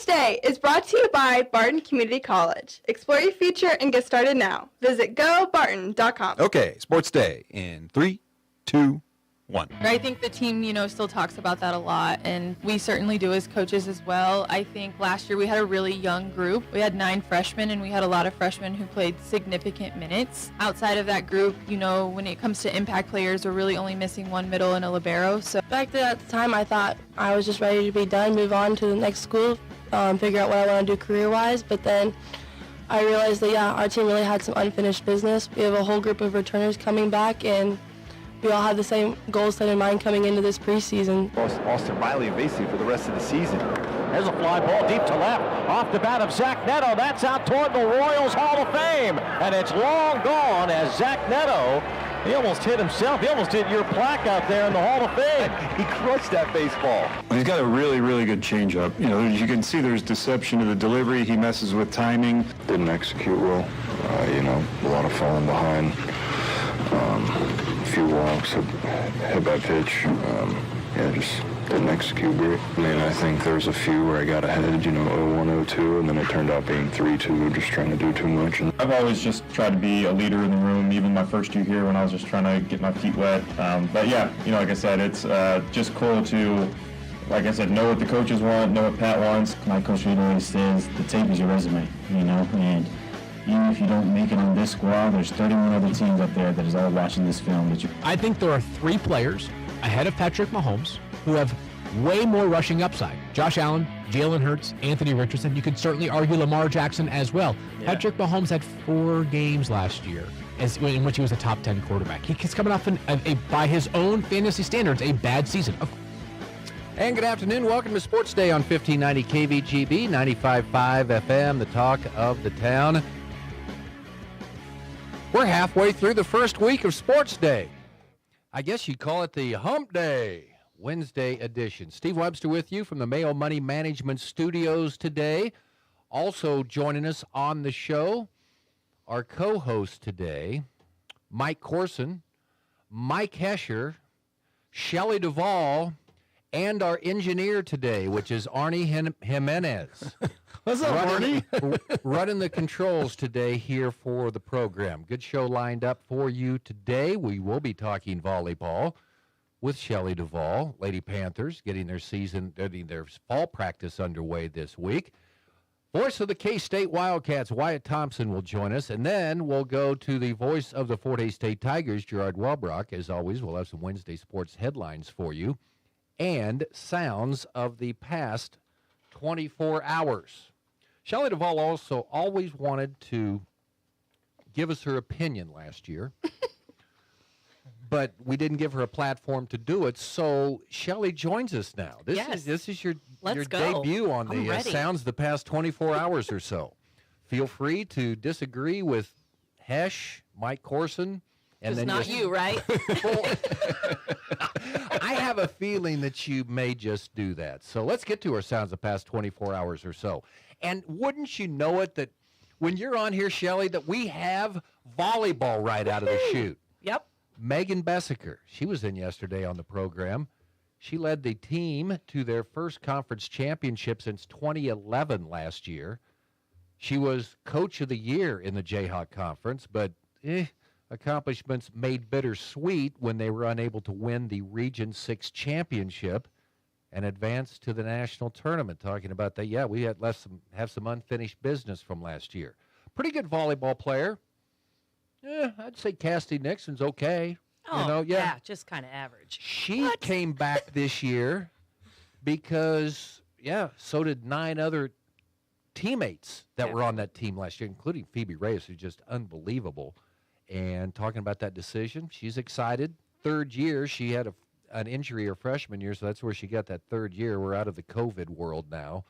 Day is brought to you by Barton Community College. Explore your future and get started now. Visit gobarton.com. Okay, Sports Day in 3, 2, 1. I think the team, still talks about that a lot, and we certainly do as coaches as well. I think last year we had a really young group. We had 9 freshmen, and we had a lot of freshmen who played significant minutes. Outside of that group, when it comes to impact players, we're really only missing 1 middle and a libero. So back then at the time, I thought I was just ready to be done, move on to the next school, figure out what I want to do career-wise, but then I realized that, our team really had some unfinished business. We have a whole group of returners coming back, and we all have the same goals set in mind coming into this preseason. Austin Riley evasive for the rest of the season. There's a fly ball deep to left, off the bat of Zach Neto. That's out toward the Royals Hall of Fame, and it's long gone as Zach Neto, he almost hit himself. He almost hit your plaque out there in the Hall of Fame. He crushed that baseball. He's got a really, really good changeup. As you can see, there's deception to the delivery. He messes with timing. Didn't execute well. A lot of falling behind. A few walks, hit by pitch. Just didn't execute great. I think there's a few where I got ahead, 0-1, 0-2, and then it turned out being 3-2, just trying to do too much. I've always just tried to be a leader in the room, even my first year here when I was just trying to get my feet wet. But yeah, like I said, it's just cool to, like I said, know what the coaches want, know what Pat wants. My coach always says, the tape is your resume, and even if you don't make it on this squad, there's 31 other teams up there that is all watching this film. I think there are 3 players ahead of Patrick Mahomes who have way more rushing upside. Josh Allen, Jalen Hurts, Anthony Richardson. You could certainly argue Lamar Jackson as well. Yeah. Patrick Mahomes had 4 games last year in which he was a top 10 quarterback. He's coming off by his own fantasy standards, a bad season. And good afternoon. Welcome to Sports Day on 1590 KVGB, 95.5 FM, the talk of the town. We're halfway through the first week of Sports Day. I guess you'd call it the Hump Day, Wednesday edition. Steve Webster with you from the Mayo Money Management Studios today. Also joining us on the show, our co-host today, Mike Corson, Mike Hesher, Shelley Duvall, and our engineer today, which is Arnie Jimenez. What's up, Arnie? Running the controls today here for the program. Good show lined up for you today. We will be talking volleyball with Shelley Duvall, Lady Panthers, getting their fall practice underway this week. Voice of the K-State Wildcats, Wyatt Thompson, will join us, and then we'll go to the voice of the Fort Hays State Tigers, Gerard Welbrock. As always, we'll have some Wednesday sports headlines for you and sounds of the past 24 hours. Shelley Duvall also always wanted to give us her opinion last year, but we didn't give her a platform to do it, so Shelley joins us now. This is your debut on the sounds the past 24 hours or so. Feel free to disagree with Hesh, Mike Corson. And then not you, right? I have a feeling that you may just do that. So let's get to our sounds the past 24 hours or so. And wouldn't you know it that when you're on here, Shelley, that we have volleyball right out of the chute. Yep. Megan Bessaker, she was in yesterday on the program. She led the team to their first conference championship since 2011 last year. She was coach of the year in the Jayhawk Conference, but accomplishments made bittersweet when they were unable to win the Region 6 championship and advance to the national tournament. Talking about that, we had have some unfinished business from last year. Pretty good volleyball player. I'd say Cassidy Nixon's okay. Oh, just kind of average. She came back this year because, so did 9 other teammates that were on that team last year, including Phoebe Reyes, who's just unbelievable. And talking about that decision, she's excited. 3rd year, she had an injury her freshman year, so that's where she got that 3rd year. We're out of the COVID world now.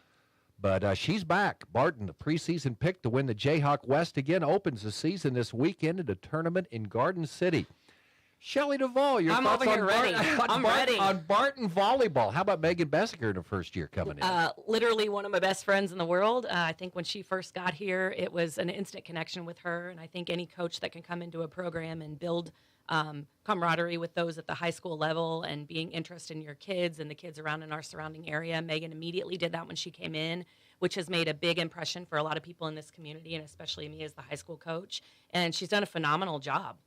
But she's back. Barton, the preseason pick to win the Jayhawk West again, opens the season this weekend at a tournament in Garden City. Shelley Duvall, your I'm thoughts over on here ready. I'm ready. On Barton volleyball. How about Megan Bessinger in her first year coming in? Literally one of my best friends in the world. I think when she first got here, it was an instant connection with her. And I think any coach that can come into a program and build camaraderie with those at the high school level and being interested in your kids and the kids around in our surrounding area. Megan immediately did that when she came in, which has made a big impression for a lot of people in this community, and especially me as the high school coach. And she's done a phenomenal job.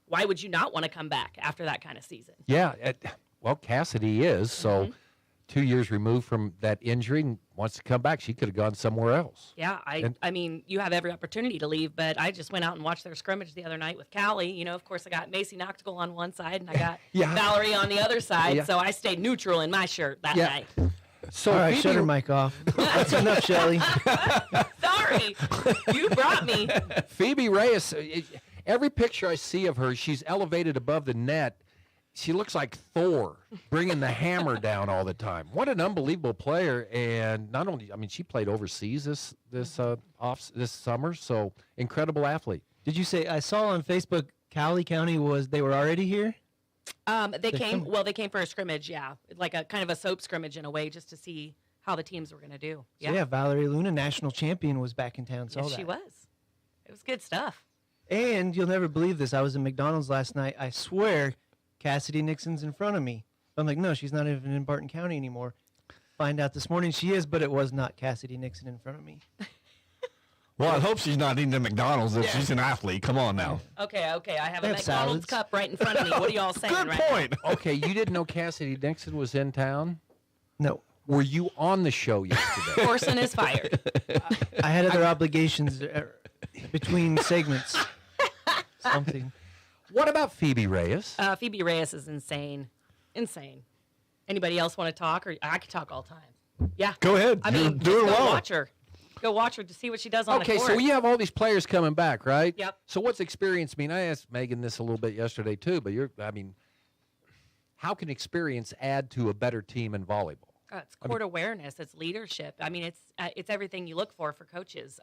Why would you not want to come back after that kind of season? Yeah. Well, Cassidy is. So 2 years removed from that injury and wants to come back. She could have gone somewhere else. Yeah, I mean, you have every opportunity to leave, but I just went out and watched their scrimmage the other night with Callie. You know, of course, I got Macy Noctigal on one side, and I got Valerie on the other side, so I stayed neutral in my shirt that night. So all right, shut her mic off. That's enough, Shelley. Sorry, you brought me. Phoebe Reyes, every picture I see of her, she's elevated above the net. She looks like Thor, bringing the hammer down all the time. What an unbelievable player! And not only, I mean, she played overseas this summer, so incredible athlete. Did you say I saw on Facebook Cowley County they were already here? They came for a scrimmage, like a kind of a soap scrimmage in a way, just to see how the teams were going to do. Yeah. So Valerie Luna, national champion, was back in town. Yes, she was. It was good stuff. And you'll never believe this. I was in McDonald's last night. I swear Cassidy Nixon's in front of me. I'm like, no, she's not even in Barton County anymore. Find out this morning she is, but it was not Cassidy Nixon in front of me. Well, I hope she's not eating at McDonald's if she's an athlete. Come on now. Okay. I have a They have McDonald's salads. cup right in front of me. What are y'all saying Good right point. Okay, you didn't know Cassidy Nixon was in town? No. Were you on the show yesterday? now? Orson is fired. I had other obligations between segments. Something. What about Phoebe Reyes? Phoebe Reyes is insane. Insane. Anybody else want to talk? Or I could talk all the time. Yeah. Go ahead. I You're mean, doing just go well. watch her. Go watch her to see what she does on the Okay, court. so you have all these players coming back, right? Yep. So what's experience mean? I asked Megan this a little bit yesterday too, but how can experience add to a better team in volleyball? It's court awareness. It's leadership. I mean, it's everything you look for coaches.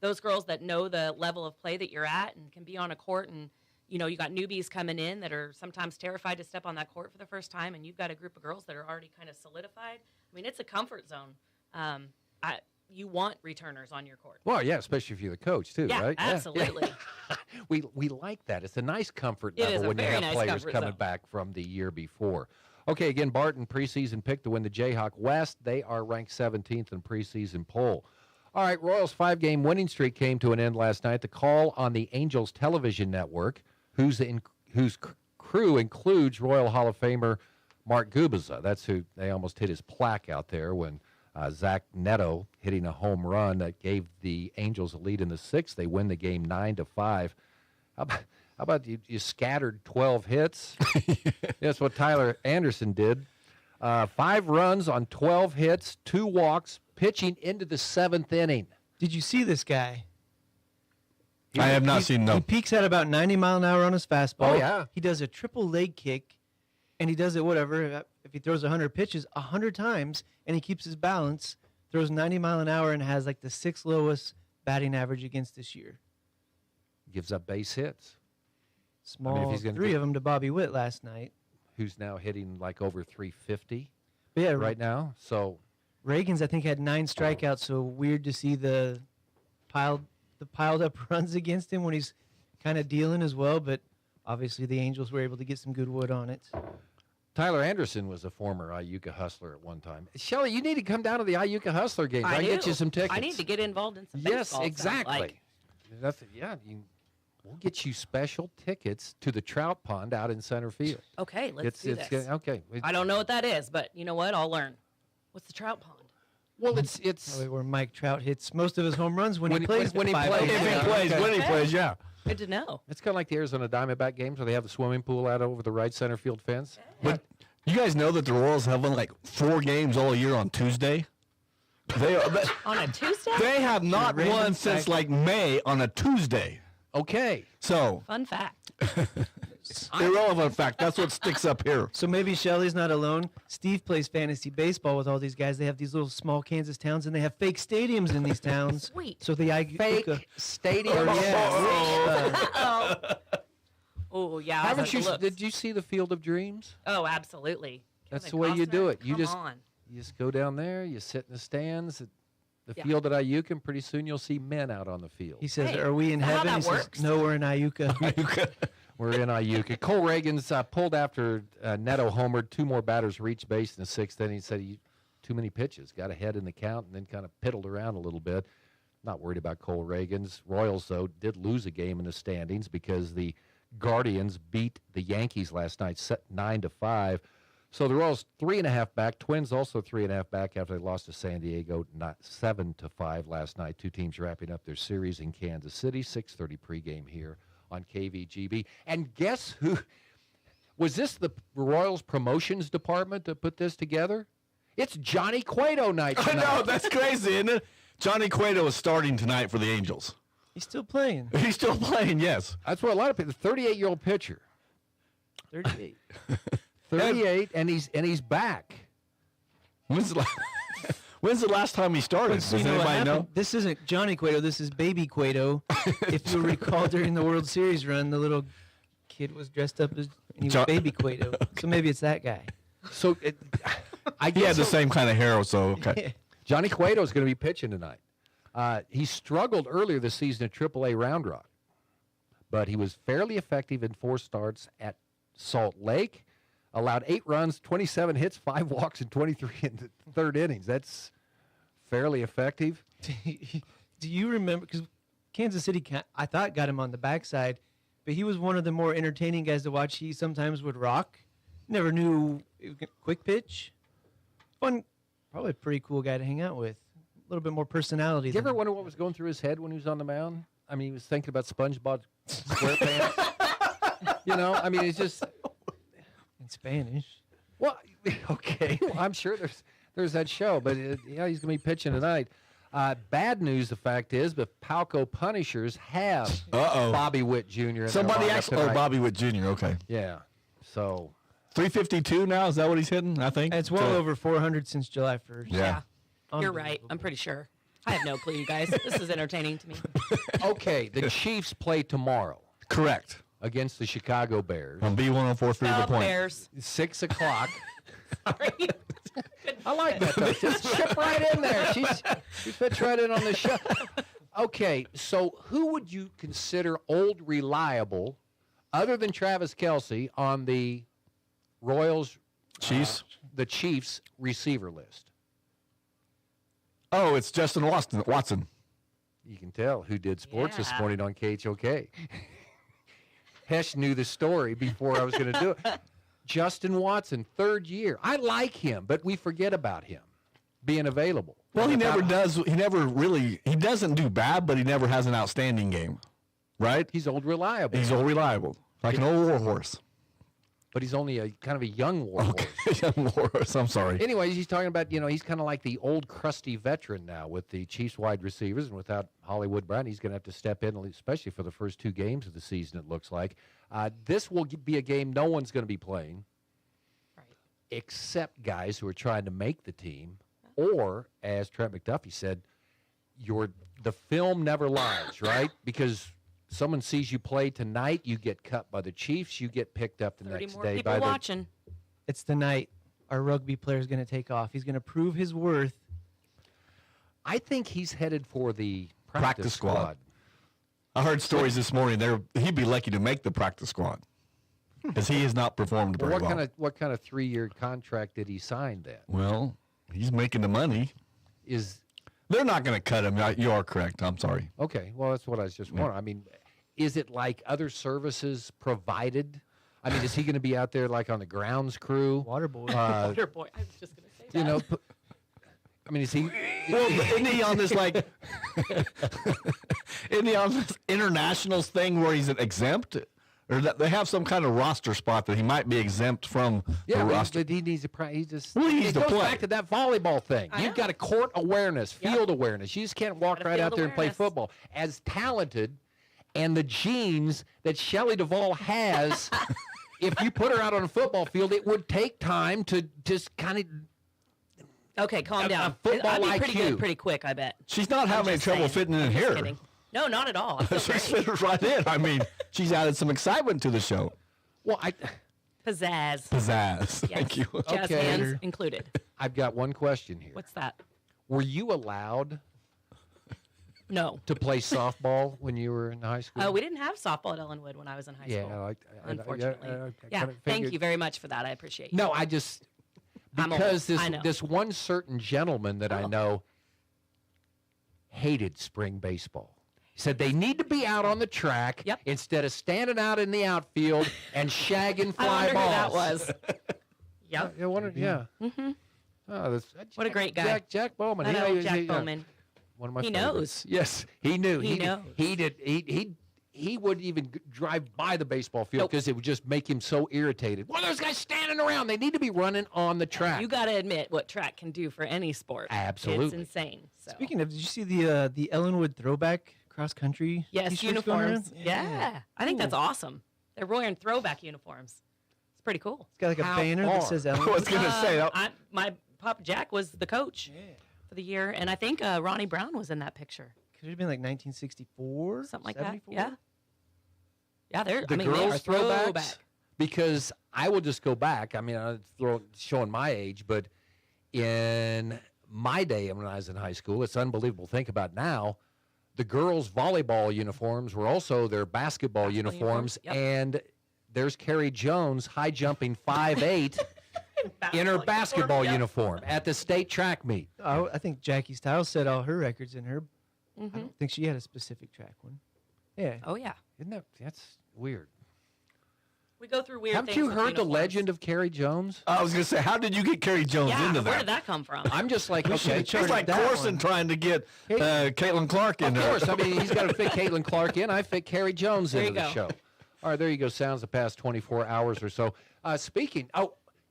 Those girls that know the level of play that you're at and can be on a court, and you got newbies coming in that are sometimes terrified to step on that court for the first time, and you've got a group of girls that are already kind of solidified. I mean, it's a comfort zone. You want returners on your court. Well, yeah, especially if you're the coach too, Yeah, right? absolutely. We like that. It's a nice comfort It is level a when you very have nice players comfort coming zone. back from the year before. Okay, again, Barton preseason pick to win the Jayhawk West. They are ranked 17th in preseason poll. All right, Royals' 5-game winning streak came to an end last night. The call on the Angels television network, whose crew includes Royal Hall of Famer Mark Gubiza. That's who they almost hit his plaque out there when Zach Neto hitting a home run that gave the Angels a lead in the 6th. They win the game 9-5. How about you scattered 12 hits? That's what Tyler Anderson did. 5 runs on 12 hits, 2 walks, pitching into the 7th inning. Did you see this guy? I have not seen He peaks at about 90 mile an hour on his fastball. Oh, yeah. He does a triple leg kick, and he does it if he throws 100 pitches 100 times, and he keeps his balance, throws 90 mile an hour, and has like the 6th lowest batting average against this year. Gives up base hits. Small, he's gonna 3 get- of them to Bobby Witt last night. Who's now hitting like over 350 But yeah, right now. So Reagan's I think had 9 strikeouts, so weird to see the piled up runs against him when he's kind of dealing as well. But obviously the Angels were able to get some good wood on it. Tyler Anderson was a former Iuka Hustler at one time. Shelley, you need to come down to the Iuka Hustler game. I get you some tickets. I need to get involved in some Yes, baseball. exactly. We'll get you special tickets to the trout pond out in center field. Okay, let's do this. Okay. I don't know what that is, but you know what? I'll learn. What's the trout pond? Well, it's Probably where Mike Trout hits most of his home runs when he plays. when he 5 plays. games. If he Yeah. plays, Okay. when he plays, yeah. Good to know. It's kind of like the Arizona Diamondback games where they have the swimming pool out over the right center field fence. But you guys know that the Royals have won like 4 games all year on Tuesday? On a Tuesday? They have not Random won since fact. like May on a Tuesday. Okay. So, Fun fact. irrelevant fact. That's what sticks up here. So maybe Shelley's not alone. Steve plays fantasy baseball with all these guys. They have these little small Kansas towns, and they have fake stadiums in these towns. Sweet. So the Fake stadium. Yeah. Oh, yeah. I Haven't like you? the looks. Did you see the Field of Dreams? Oh, absolutely. That's Kevin the way you do Costner, it. You come on. just go down there. You sit in the stands at the Yeah. field at Iuka, and pretty soon you'll see men out on the field. He says, Hey, "Are we in is that how heaven?" that He says, works? "No, we're in Iuka." We're in Iuka. Cole Reagan's pulled after Neto homered. 2 more batters reached base in the 6th inning. He said he too many pitches, got ahead in the count, and then kind of piddled around a little bit. Not worried about Cole Reagan's. Royals, though, did lose a game in the standings because the Guardians beat the Yankees last night, set 9-5. So the Royals 3.5 back. Twins also 3.5 back after they lost to San Diego 7-5 last night. 2 teams wrapping up their series in Kansas City. 6:30 pregame here on KVGB. And guess who? Was this the Royals promotions department that put this together? It's Johnny Cueto night I tonight. know, that's crazy, isn't it? Johnny Cueto is starting tonight for the Angels. He's still playing. He's still playing, yes. That's what a lot of people. 38-year-old pitcher. 38. 38, and he's back. When's the last time he started? So Does you know what anybody know? happened? This isn't Johnny Cueto. This is Baby Cueto. If you'll recall, during the World Series run, the little kid was dressed up as and he was Baby Cueto. So maybe it's that guy. So I He had guess the same kind of hair, so okay. Johnny Cueto is going to be pitching tonight. He struggled earlier this season at AAA Round Rock, but he was fairly effective in 4 starts at Salt Lake. Allowed 8 runs, 27 hits, 5 walks, and 23 in the 3rd innings. That's fairly effective. Do you remember? Because Kansas City, I thought, got him on the backside, but he was one of the more entertaining guys to watch. He sometimes would rock. Never knew quick pitch. Fun, probably a pretty cool guy to hang out with. A little bit more personality. Did you ever wonder what was going through his head when he was on the mound? I mean, he was thinking about SpongeBob SquarePants. You know, I mean, it's just in Spanish. Well, okay. Well, I'm sure there's that show, but yeah, he's going to be pitching tonight. Bad news, the fact is, the Palco Punishers have Bobby Witt Jr. in their Somebody lineup actually, tonight. Bobby Witt Jr., okay. Yeah, so 352 now, is that what he's hitting, I think? It's well over 400 since July 1st. Yeah. You're right. I'm pretty sure. I have no clue, you guys. This is entertaining to me. Okay, the Chiefs play tomorrow. Correct. Against the Chicago Bears. On B1043 The Point. Bears. 6 o'clock. Sorry. I like that, though. Just chip right in there. She fits right in on the show. Okay, so who would you consider old reliable, other than Travis Kelce, on the Royals, Chiefs? The Chiefs receiver list? Oh, it's Justin Watson. You can tell who did sports this Yeah. morning on KHOK. Hesh knew the story before I was going to do it. Justin Watson, 3rd year. I like him, but we forget about him being available. Well, he never does. He never really. He doesn't do bad, but he never has an outstanding game, right? He's old reliable. He's old reliable, like an old war horse. But he's only a kind of a young war horse. Young war horse. I'm sorry. Anyways, he's talking about, he's kind of like the old crusty veteran now with the Chiefs wide receivers, and without Hollywood Brown, he's going to have to step in, especially for the first 2 games of the season, it looks like. This will be a game no one's going to be playing, except guys who are trying to make the team, or, as Trent McDuffie said, the film never lies, right? Because someone sees you play tonight, you get cut by the Chiefs, you get picked up the 30 next more day people by watching. It's the night our rugby player is going to take off. He's going to prove his worth. I think he's headed for the Practice squad. I heard stories this morning. He'd be lucky to make the practice squad because he has not performed very well. What kind of 3-year contract did he sign then? Well, he's making the money. They're not going to cut him. You are correct. I'm sorry. Okay, well, that's what I was just wondering. I mean, is it like other services provided? I mean, is he going to be out there like on the grounds crew? Water boy. Water boy. I was just going to say that. I mean, is he? Well, isn't he on this isn't he on this internationals thing where he's an exempt? Or that they have some kind of roster spot that he might be exempt from the roster. But he needs to he just. Well, he needs it to goes play. back to that volleyball thing. I You've know. got a court awareness, field awareness. You just can't walk Gotta right out field there and play awareness. football. As talented and the genes that Shelley Duvall has, if you put her out on a football field, it would take time to just kind of. Okay, calm down. football I'd be pretty IQ. good pretty quick, I bet. She's not having any just trouble saying. fitting in I'm just here. kidding. No, not at all. I feel She great. fits right in. I mean, she's added some excitement to the show. Well, Pizzazz. Pizzazz. Yes. Thank you. Jazz Okay. hands included. I've got one question here. What's that? Were you allowed No. to play softball when you were in high school? We didn't have softball at Ellenwood when I was in high Yeah, school. Unfortunately. I Yeah. kinda Thank figured- you very much for that. I appreciate you. No, I just I'm old. because I know. this one certain gentleman that I Oh. know hated spring baseball. He said they need to be out on the track Yep. instead of standing out in the outfield and shagging I fly wonder balls. who that was. Yep. Yeah. Mm-hmm. Oh, that's, What a great guy. Jack Bowman. I know He- Jack he- Bowman. One of my He favorites. knows. Yes, he knew. He knows. He did. He wouldn't even drive by the baseball field Nope. because it would just make him so irritated. What are those guys standing around? They need to be running on the track. You got to admit what track can do for any sport. Absolutely. It's insane. So. Speaking of, did you see the Ellenwood throwback cross country? Yes, t-shirts going uniforms. around? Yeah. I think that's awesome. They're wearing throwback uniforms. It's pretty cool. It's got like a How banner that far? says I Ellenwood. was going to say, My Pop Jack was the coach for the year, and I think Ronnie Brown was in that picture. Could it have been like 1964? Something like 74? that. Yeah. Yeah, they're. The I mean, they are girls throwbacks. throwback. Because I will just go back. I mean, I'm showing my age, but in my day when I was in high school, it's unbelievable. Think about now. The girls' volleyball uniforms were also their basketball uniforms, Yep. and there's Carrie Jones, high jumping 5'8", in her basketball Yep. uniform at the state track meet. Oh, I think Jackie Stiles set all her records in her. I Mhm. don't think she had a specific track one. Yeah. Oh yeah. Isn't that's weird? We go through weird Haven't things. you with heard the uniforms. legend of Carrie Jones? I was going to say, how did you get Carrie Jones Yeah, into where that? did that come from? I'm just like, okay, It's like Corson trying to get Caitlin Clark in Of there. course. I mean, he's got to fit Caitlin Clark in. I fit Carrie Jones There into you the go. show. All right, there you go. Sounds the past 24 hours or so.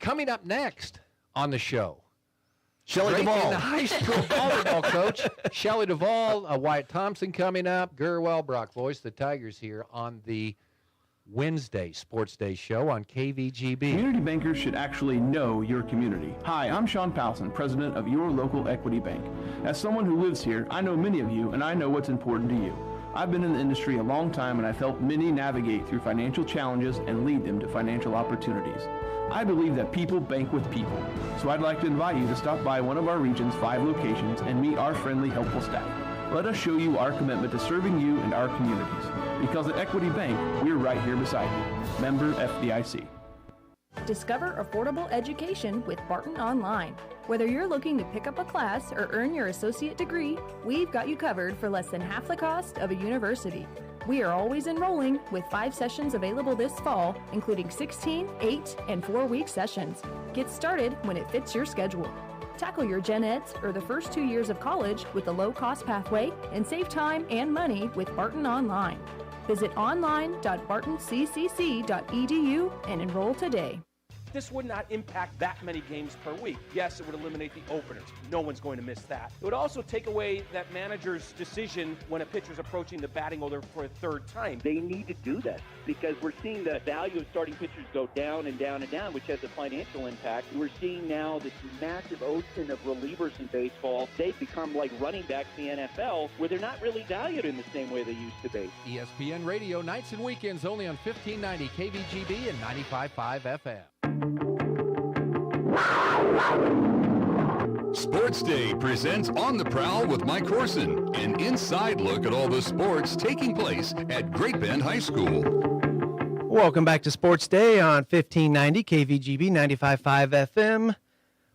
Coming up next on the show, Shelley Great Duvall. in the high school volleyball coach, Shelley Duvall, Wyatt Thompson coming up, Gurwell, Brock Voice, the Tigers here on the Wednesday Sports Day show on KVGB. Community bankers should actually know your community. Hi, I'm Sean Powson, president of your local Equity Bank. As someone who lives here, I know many of you and I know what's important to you. I've been in the industry a long time and I've helped many navigate through financial challenges and lead them to financial opportunities. I believe that people bank with people, so I'd like to invite you to stop by one of our region's 5 locations and meet our friendly, helpful staff. Let us show you our commitment to serving you and our communities. Because at Equity Bank, we're right here beside you. Member FDIC. Discover affordable education with Barton Online. Whether you're looking to pick up a class or earn your associate degree, we've got you covered for less than half the cost of a university. We are always enrolling with 5 sessions available this fall, including 16, 8, and 4-week sessions. Get started when it fits your schedule. Tackle your gen eds or the first 2 years of college with a low-cost pathway and save time and money with Barton Online. Visit online.bartonccc.edu and enroll today. This would not impact that many games per week. Yes, it would eliminate the openers. No one's going to miss that. It would also take away that manager's decision when a pitcher's approaching the batting order for a 3rd time. They need to do that because we're seeing the value of starting pitchers go down and down and down, which has a financial impact. We're seeing now this massive ocean of relievers in baseball. They've become like running backs in the NFL where they're not really valued in the same way they used to be. ESPN Radio, nights and weekends only on 1590 KVGB and 95.5 FM. Sports Day presents On the Prowl with Mike Corson, an inside look at all the sports taking place at Great Bend High School. Welcome back to Sports Day on 1590 KVGB 95.5 FM. A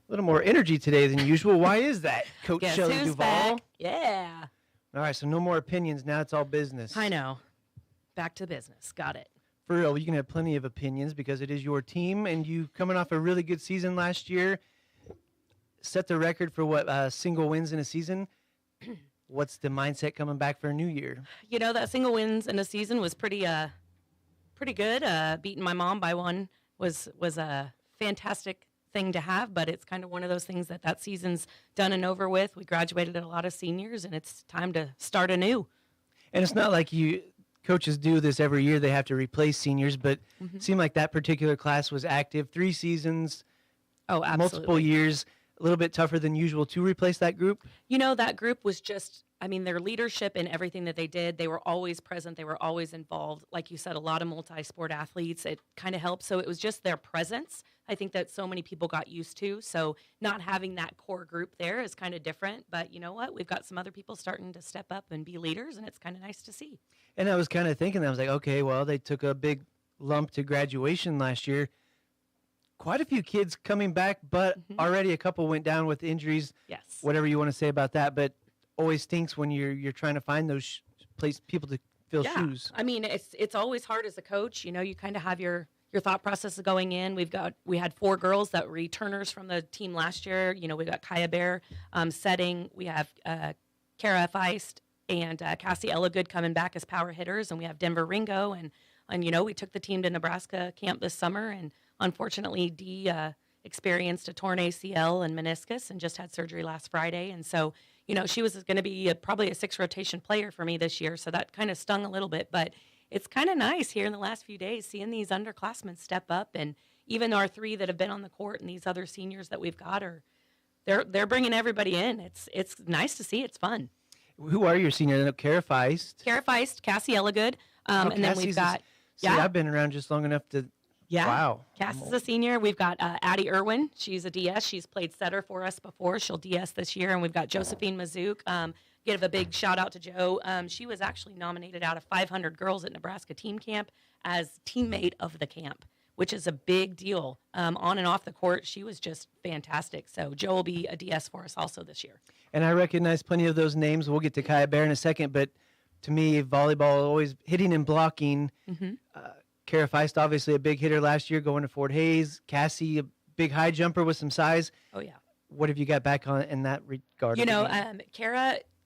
little more energy today than usual. Why is that, Coach Guess Shelley who's Duvall? back? Yeah. All right, so no more opinions. Now it's all business. I know. Back to business. Got it. For real, you can have plenty of opinions because it is your team, and you coming off a really good season last year, set the record for single wins in a season. What's the mindset coming back for a new year? You know, that single wins in a season was pretty good. Beating my mom by 1 was a fantastic thing to have, but it's kind of one of those things that season's done and over with. We graduated a lot of seniors, and it's time to start anew. And it's not like coaches do this every year. They have to replace seniors, but it seemed like that particular class was active 3 seasons, Oh, absolutely. multiple years. a little bit tougher than usual to replace that group? You know, that group was just, I mean, their leadership in everything that they did, they were always present, they were always involved. Like you said, a lot of multi-sport athletes, it kind of helped. So it was just their presence, I think, that so many people got used to. So not having that core group there is kind of different. But you know what? We've got some other people starting to step up and be leaders, and it's kind of nice to see. And I was kind of thinking, I was like, okay, well, they took a big lump to graduation last year. Quite a few kids coming back, but already a couple went down with injuries. Yes. Whatever you want to say about that, but always stinks when you're trying to find those people to fill shoes. I mean, it's always hard as a coach. You know, you kind of have your thought processes going in. We had 4 girls that were returners from the team last year. You know, we got Kaya Bear setting. We have Kara Feist and Cassie Ellagood coming back as power hitters, and we have Denver Ringo, and you know, we took the team to Nebraska camp this summer, and unfortunately, Dee experienced a torn ACL and meniscus and just had surgery last Friday. And so, you know, she was going to be probably a 6 rotation player for me this year. So that kind of stung a little bit. But it's kind of nice here in the last few days seeing these underclassmen step up. And even our 3 that have been on the court and these other seniors that we've got they're bringing everybody in. It's nice to see. It's fun. Who are your seniors? Kara Feist. Kara Feist, Cassie Ellagood. And then we've got... I've been around just long enough to... Yeah. Wow. Cass is a senior. We've got Addie Irwin. She's a DS. She's played setter for us before. She'll DS this year. And we've got Josephine Mazouk. Give a big shout out to Joe. She was actually nominated out of 500 girls at Nebraska team camp as teammate of the camp, which is a big deal. On and off the court, she was just fantastic. So Joe will be a DS for us also this year. And I recognize plenty of those names. We'll get to Kaya Bear in a second, but to me, volleyball, always hitting and blocking. Kara Feist, obviously a big hitter last year going to Fort Hays. Cassie, a big high jumper with some size. Oh, yeah. What have you got back on in that regard? You know,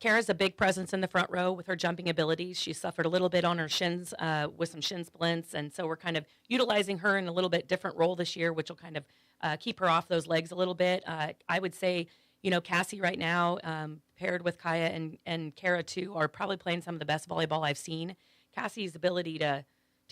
Kara's a big presence in the front row with her jumping abilities. She suffered a little bit on her shins with some shin splints, and so we're kind of utilizing her in a little bit different role this year, which will kind of keep her off those legs a little bit. I would say, you know, Cassie right now, paired with Kaya and Kara too, are probably playing some of the best volleyball I've seen. Cassie's ability to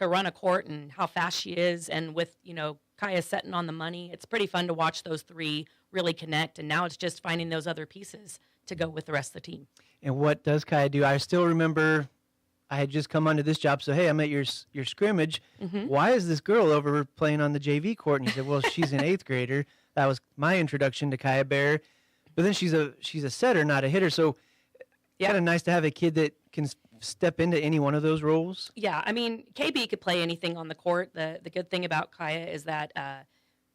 run a court and how fast she is, and with, you know, Kaya setting on the money, it's pretty fun to watch those 3 really connect, and now it's just finding those other pieces to go with the rest of the team. And what does Kaya do? I still remember I had just come onto this job, so hey, I'm at your scrimmage. Why is this girl over playing on the JV court? And he said, well, she's an 8th grader. That was my introduction to Kaya Bear. But then she's a setter, not a hitter, so kind of nice to have a kid that can step into any one of those roles. Yeah, I mean, KB could play anything on the court. The good thing about Kaya is that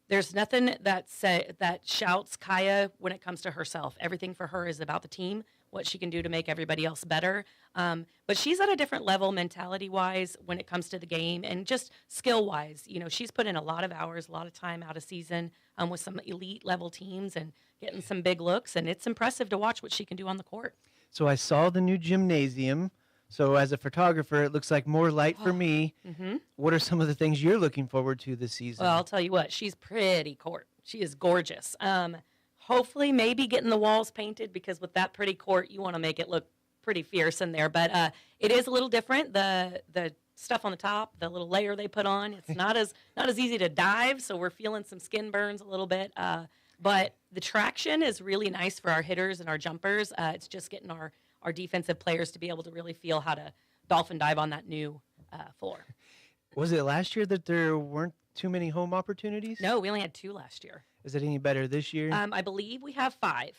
there's nothing that shouts Kaya when it comes to herself. Everything for her is about the team, what she can do to make everybody else better. But she's at a different level mentality-wise when it comes to the game and just skill-wise. You know, she's put in a lot of hours, a lot of time out of season with some elite-level teams and getting some big looks, and it's impressive to watch what she can do on the court. So I saw the new gymnasium. So as a photographer, it looks like more light for me. What are some of the things you're looking forward to this season? Well, I'll tell you what, she's pretty court. She is gorgeous. Hopefully maybe getting the walls painted, because with that pretty court, you want to make it look pretty fierce in there. But it is a little different. The stuff on the top, the little layer they put on, it's not as easy to dive, so we're feeling some skin burns a little bit. But the traction is really nice for our hitters and our jumpers. It's just getting our defensive players to be able to really feel how to dolphin dive on that new floor. Was it last year that there weren't too many home opportunities? No, we only had 2 last year. Is it any better this year? I believe we have 5.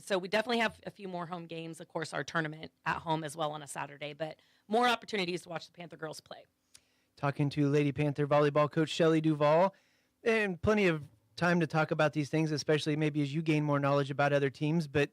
So we definitely have a few more home games. Of course, our tournament at home as well on a Saturday, but more opportunities to watch the Panther girls play. Talking to Lady Panther volleyball coach Shelly Duvall, and plenty of time to talk about these things, especially maybe as you gain more knowledge about other teams. But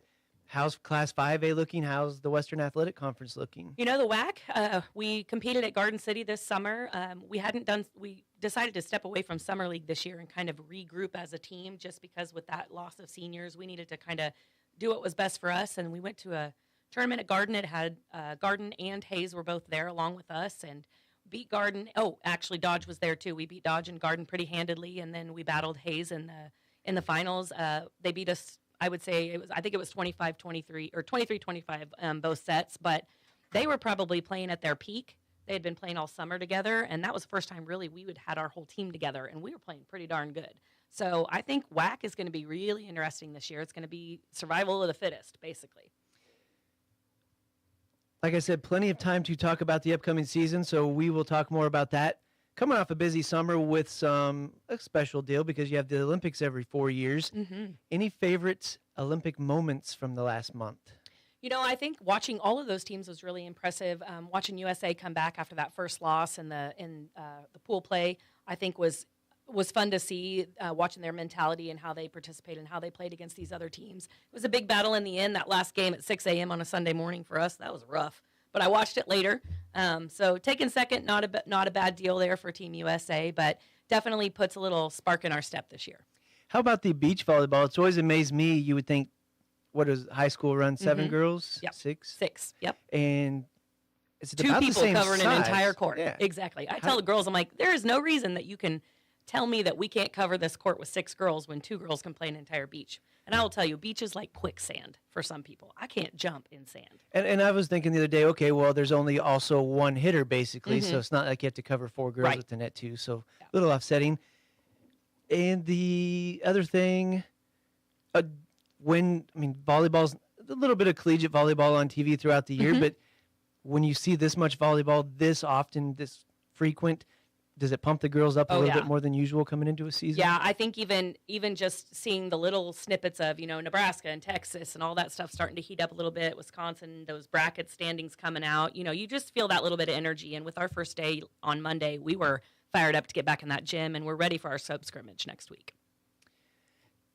how's Class 5A looking? How's the Western Athletic Conference looking? You know, the WAC, we competed at Garden City this summer. We decided to step away from Summer League this year and kind of regroup as a team, just because with that loss of seniors, we needed to kind of do what was best for us. And we went to a tournament at Garden. It had Garden and Hayes were both there along with us, and beat Garden. Oh, actually, Dodge was there too. We beat Dodge and Garden pretty handedly, and then we battled Hayes in the finals. They beat us. I would say I think it was 25-23 or 23-25 both sets, but they were probably playing at their peak. They had been playing all summer together, and that was the first time really we had our whole team together, and we were playing pretty darn good. So I think WAC is going to be really interesting this year. It's going to be survival of the fittest, basically. Like I said, plenty of time to talk about the upcoming season, so we will talk more about that. Coming off a busy summer with a special deal because you have the Olympics every 4 years. Any favorite Olympic moments from the last month? You know, I think watching all of those teams was really impressive. Watching USA come back after that first loss in the pool play, I think was fun to see. Watching their mentality and how they participated and how they played against these other teams. It was a big battle in the end. That last game at 6 a.m. on a Sunday morning for us, that was rough. But I watched it later. So taking second, not a bad deal there for Team USA, but definitely puts a little spark in our step this year. How about the beach volleyball? It's always amazed me. You would think, what is high school run? 7 girls? Yep. 6? 6, yep. And it's 2 about the people same covering an size. entire court. Yeah. Exactly. I tell the girls, I'm like, there is no reason that you can tell me that we can't cover this court with 6 girls when 2 girls can play an entire beach. And I will tell you, beach is like quicksand for some people. I can't jump in sand. And I was thinking the other day, okay, well, there's only also one hitter basically, so it's not like you have to cover 4 girls with the net too. So a little offsetting. And the other thing, volleyball's a little bit of collegiate volleyball on TV throughout the year, but when you see this much volleyball this often, this frequent, does it pump the girls up a little bit more than usual coming into a season? Yeah, I think even just seeing the little snippets of, Nebraska and Texas and all that stuff starting to heat up a little bit, Wisconsin, those bracket standings coming out, you just feel that little bit of energy. And with our first day on Monday, we were fired up to get back in that gym, and we're ready for our sub scrimmage next week.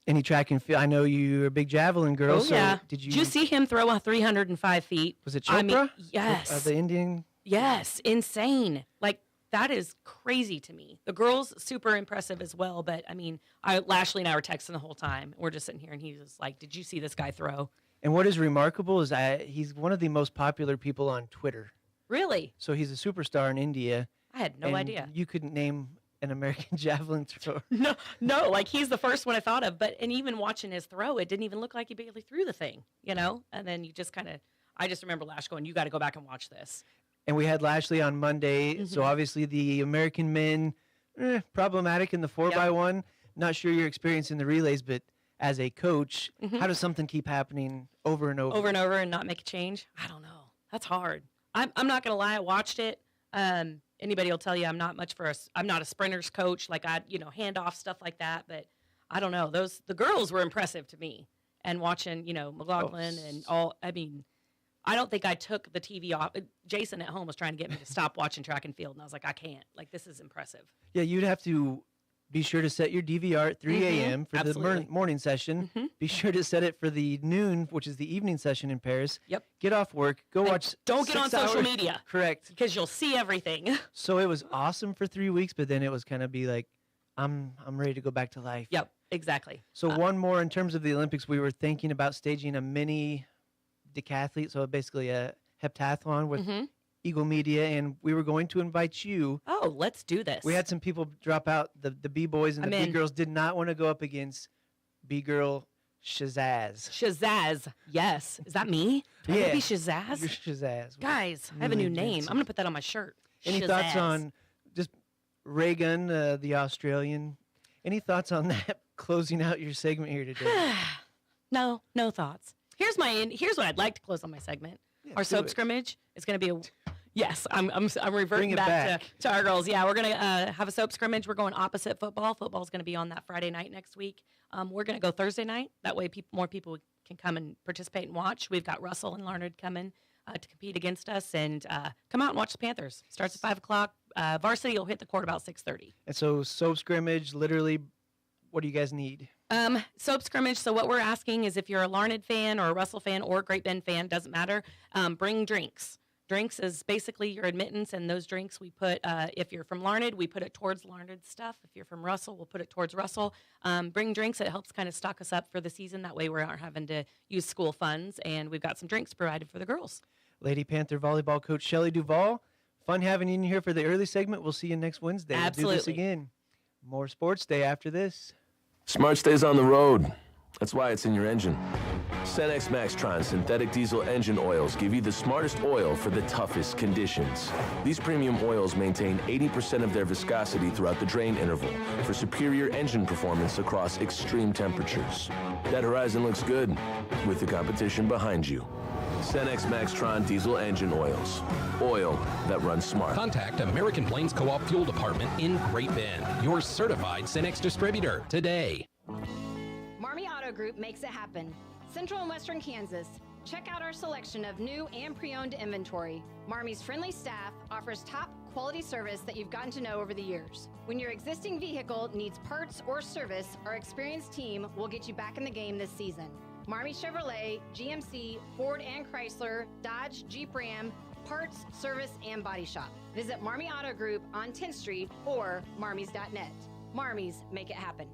Any track and field? I know you're a big javelin girl. So did you see him throw a 305 feet? Was it Chopra? Yes. The Indian? Yes, insane. Like, that is crazy to me. The girls, super impressive as well. But, Lashley and I were texting the whole time. We're just sitting here, and he was like, did you see this guy throw? And what is remarkable is he's one of the most popular people on Twitter. Really? So he's a superstar in India. I had no idea. You couldn't name an American javelin thrower. No, like he's the first one I thought of. And even watching his throw, it didn't even look like he barely threw the thing, And then you just I just remember Lash going, you got to go back and watch this. And we had Lashley on Monday. So obviously the American men, problematic in the 4x1. Not sure your experience in the relays, but as a coach, how does something keep happening over and over? Over and over and not make a change? I don't know. That's hard. I'm not going to lie. I watched it. Anybody will tell you I'm not a sprinter's coach, like handoff, stuff like that. But I don't know. The girls were impressive to me. And watching, McLaughlin and all, I don't think I took the TV off. Jason at home was trying to get me to stop watching track and field. And I was like, I can't. Like, this is impressive. Yeah, you'd have to be sure to set your DVR at 3 a.m. for the morning session. Be sure to set it for the noon, which is the evening session in Paris. Yep. Get off work. Go watch. Don't get on 6 social hours. media. Correct. Because you'll see everything. So it was awesome for 3 weeks, but then it was kind of be like, I'm ready to go back to life. Yep, exactly. So one more in terms of the Olympics, we were thinking about staging a mini decathlete, so basically a heptathlon with Eagle Media, and we were going to invite you. Oh, let's do this. We had some people drop out. The B-boys and the B-girls did not want to go up against B-girl Shazazz. Shazazz, yes. Is that me? Do I have to be Shazazz? You're Shazazz. Guys, I have a new name. I'm going to put that on my shirt. Any thoughts on just Reagan, the Australian? Any thoughts on that closing out your segment here today? No thoughts. Here's what I'd like to close on my segment. Our soap scrimmage is going to be yes, I'm reverting back to our girls. Yeah, we're going to have a soap scrimmage. We're going opposite football. Football's going to be on that Friday night next week. We're going to go Thursday night. That way more people can come and participate and watch. We've got Russell and Larned coming to compete against us, and come out and watch the Panthers. Starts at 5 o'clock. Varsity will hit the court about 6:30. And so soap scrimmage, literally, what do you guys need? Soap scrimmage. So what we're asking is if you're a Larned fan or a Russell fan or a Great Bend fan, doesn't matter, bring drinks. Drinks is basically your admittance, and those drinks we put, if you're from Larned, we put it towards Larned stuff. If you're from Russell, we'll put it towards Russell. Bring drinks. It helps kind of stock us up for the season. That way we aren't having to use school funds, and we've got some drinks provided for the girls. Lady Panther volleyball coach Shelley Duvall. Fun having you in here for the early segment. We'll see you next Wednesday. Absolutely. We'll do this again. More Sports Day after this. Smart stays on the road. That's why it's in your engine. Cenex Maxtron synthetic diesel engine oils give you the smartest oil for the toughest conditions. These premium oils maintain 80% of their viscosity throughout the drain interval for superior engine performance across extreme temperatures. That horizon looks good with the competition behind you. Cenex Maxtron diesel engine oils. Oil that runs smart. Contact American Plains Co-op Fuel Department in Great Bend, your certified Cenex distributor, today. Marmy Auto Group makes it happen. Central and Western Kansas. Check out our selection of new and pre-owned inventory. Marmy's friendly staff offers top quality service that you've gotten to know over the years. When your existing vehicle needs parts or service, our experienced team will get you back in the game this season. Marmy Chevrolet, GMC, Ford and Chrysler, Dodge, Jeep Ram, parts, service, and body shop. Visit Marmy Auto Group on 10th Street or marmys.net. Marmys, make it happen.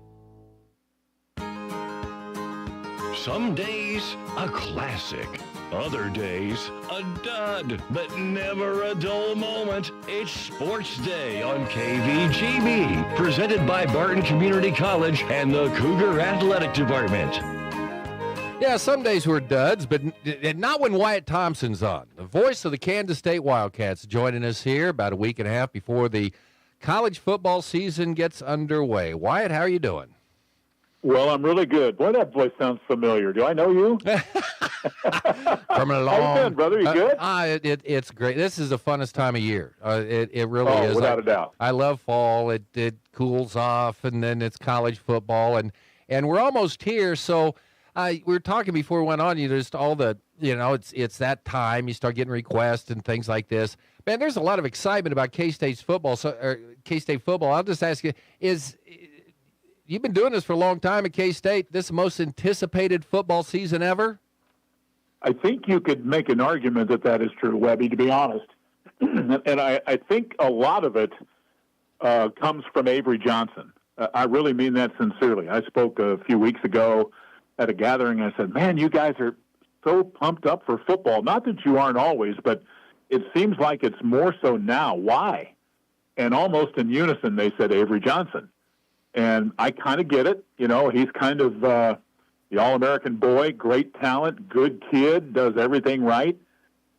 Some days, a classic. Other days, a dud, but never a dull moment. It's Sports Day on KVGB, presented by Barton Community College and the Cougar Athletic Department. Yeah, some days we're duds, but not when Wyatt Thompson's on. The voice of the Kansas State Wildcats joining us here about a week and a half before the college football season gets underway. Wyatt, how are you doing? Well, I'm really good. Boy, that voice sounds familiar. Do I know you? From a long, how you been, brother? You good? It's great. This is the funnest time of year. It really is. Without a doubt. I love fall. It cools off, and then it's college football, and we're almost here. So we were talking before we went on. Just all the it's that time. You start getting requests and things like this. Man, there's a lot of excitement about K-State's football. K-State football. I'll just ask you: you've been doing this for a long time at K-State. This is the most anticipated football season ever? I think you could make an argument that is true, Webby, to be honest. And I think a lot of it comes from Avery Johnson. I really mean that sincerely. I spoke a few weeks ago at a gathering. I said, man, you guys are so pumped up for football. Not that you aren't always, but it seems like it's more so now. Why? And almost in unison, they said Avery Johnson. And I kind of get it. He's kind of the All-American boy, great talent, good kid, does everything right.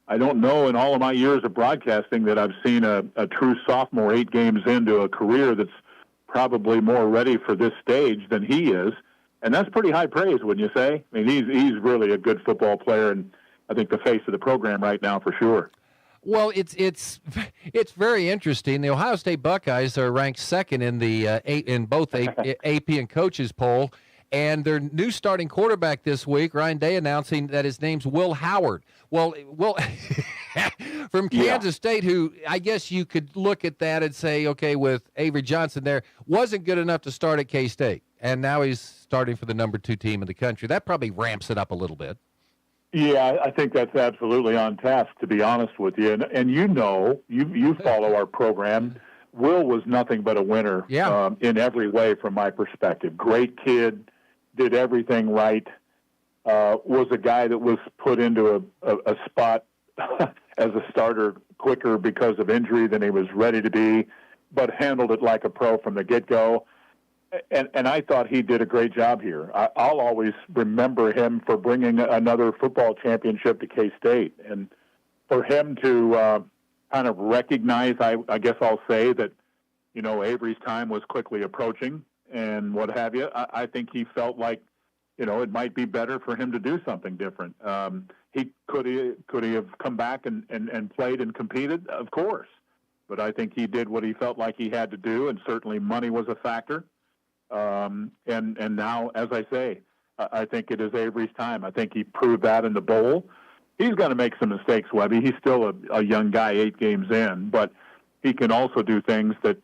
I don't know in all of my years of broadcasting that I've seen a true sophomore 8 games into a career that's probably more ready for this stage than he is. And that's pretty high praise, wouldn't you say? I mean, he's really a good football player, and I think the face of the program right now for sure. Well, it's very interesting. The Ohio State Buckeyes are ranked second in the in both AP and coaches poll, and their new starting quarterback this week, Ryan Day, announcing that his name's Will Howard. Well, from Kansas State, who I guess you could look at that and say, okay, with Avery Johnson there, wasn't good enough to start at K-State, and now he's starting for the number 2 team in the country. That probably ramps it up a little bit. Yeah, I think that's absolutely on task, to be honest with you. And you follow our program. Will was nothing but a winner in every way from my perspective. Great kid, did everything right, was a guy that was put into a spot as a starter quicker because of injury than he was ready to be, but handled it like a pro from the get-go. And I thought he did a great job here. I'll always remember him for bringing another football championship to K-State. And for him to kind of recognize, I guess I'll say, that, Avery's time was quickly approaching and what have you, I think he felt like, it might be better for him to do something different. Could he have come back and played and competed? Of course. But I think he did what he felt like he had to do, and certainly money was a factor. And now, as I say, I think it is Avery's time. I think he proved that in the bowl. He's going to make some mistakes, Webby. He's still a young guy, 8 games in, but he can also do things that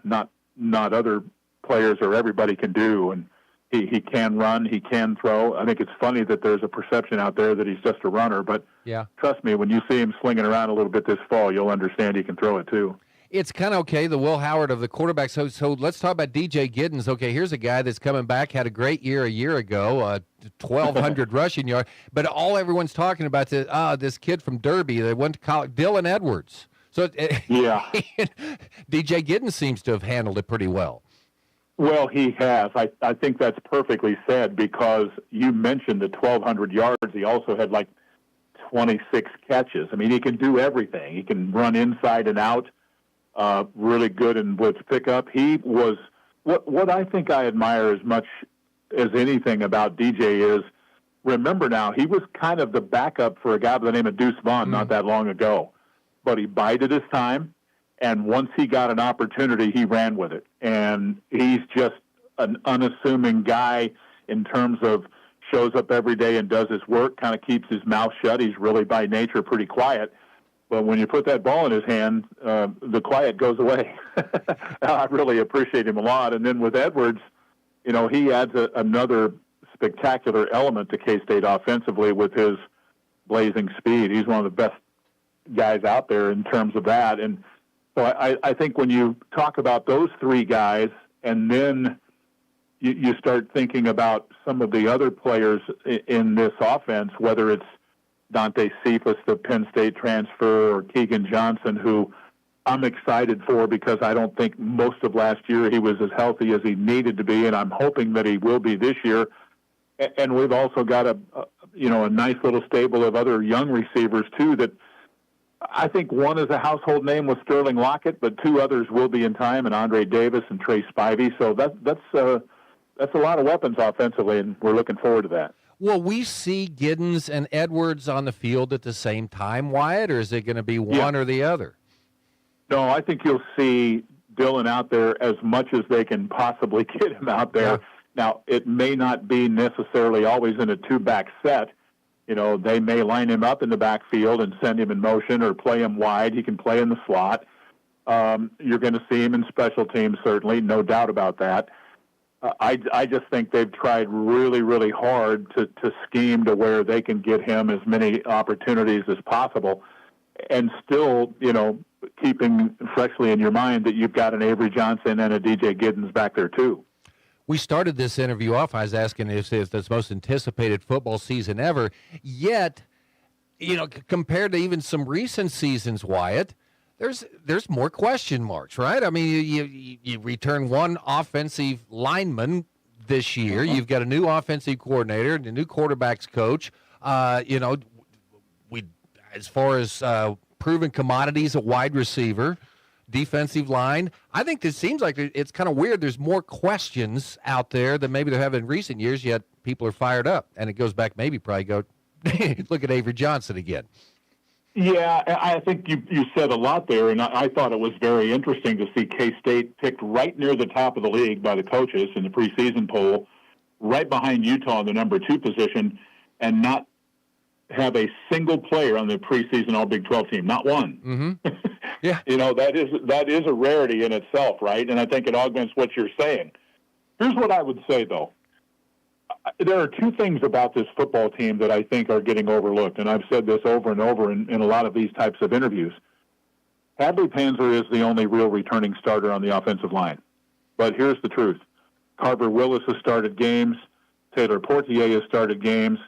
not other players or everybody can do. And he can run, he can throw. I think it's funny that there's a perception out there that he's just a runner, but trust me, when you see him slinging around a little bit this fall, you'll understand he can throw it too. It's kind of okay, the Will Howard of the quarterback. So let's talk about DJ Giddens. Okay, here's a guy that's coming back, had a great year a year ago, 1,200 rushing yards. But all everyone's talking about is this kid from Derby that went to college, Dylan Edwards. So DJ Giddens seems to have handled it pretty well. Well, he has. I think that's perfectly said because you mentioned the 1,200 yards. He also had like 26 catches. I mean, he can do everything. He can run inside and out, really good in blitz pickup. He was what I think I admire as much as anything about DJ is, remember now, he was kind of the backup for a guy by the name of Deuce Vaughn not that long ago. But he bided his time, and once he got an opportunity, he ran with it. And he's just an unassuming guy in terms of shows up every day and does his work, kind of keeps his mouth shut. He's really by nature pretty quiet. But when you put that ball in his hand, the quiet goes away. I really appreciate him a lot. And then with Edwards, you know, he adds another spectacular element to K-State offensively with his blazing speed. He's one of the best guys out there in terms of that. And so I think when you talk about those three guys and then you start thinking about some of the other players in this offense, whether it's Dante Cephas, the Penn State transfer, or Keegan Johnson, who I'm excited for because I don't think most of last year he was as healthy as he needed to be, and I'm hoping that he will be this year. And we've also got a nice little stable of other young receivers too that I think one is a household name with Sterling Lockett, but two others will be in time, and Andre Davis and Trey Spivey. So that's a lot of weapons offensively, and we're looking forward to that. Will we see Giddens and Edwards on the field at the same time, Wyatt, or is it going to be one or the other? No, I think you'll see Dylan out there as much as they can possibly get him out there. Yeah. Now, it may not be necessarily always in a two-back set. You know, they may line him up in the backfield and send him in motion or play him wide. He can play in the slot. You're going to see him in special teams, certainly, no doubt about that. I just think they've tried really, really hard to scheme to where they can get him as many opportunities as possible and still, you know, keeping freshly in your mind that you've got an Avery Johnson and a DJ Giddens back there too. We started this interview off, I was asking if it's the most anticipated football season ever, yet, you know, compared to even some recent seasons, Wyatt, there's more question marks, right? I mean, you return one offensive lineman this year. You've got a new offensive coordinator, and a new quarterbacks coach. You know, as far as proven commodities at wide receiver, defensive line, I think this seems like it's kind of weird. There's more questions out there than maybe there have in recent years, yet people are fired up. And it goes back probably go look at Avery Johnson again. Yeah, I think you said a lot there, and I thought it was very interesting to see K-State picked right near the top of the league by the coaches in the preseason poll, right behind Utah in the number 2 position, and not have a single player on the preseason All-Big 12 team, not one. Mm-hmm. Yeah, you know, that is a rarity in itself, right? And I think it augments what you're saying. Here's what I would say, though. There are two things about this football team that I think are getting overlooked, and I've said this over and over in a lot of these types of interviews. Hadley Panzer is the only real returning starter on the offensive line. But here's the truth. Carver Willis has started games. Taylor Portier has started games.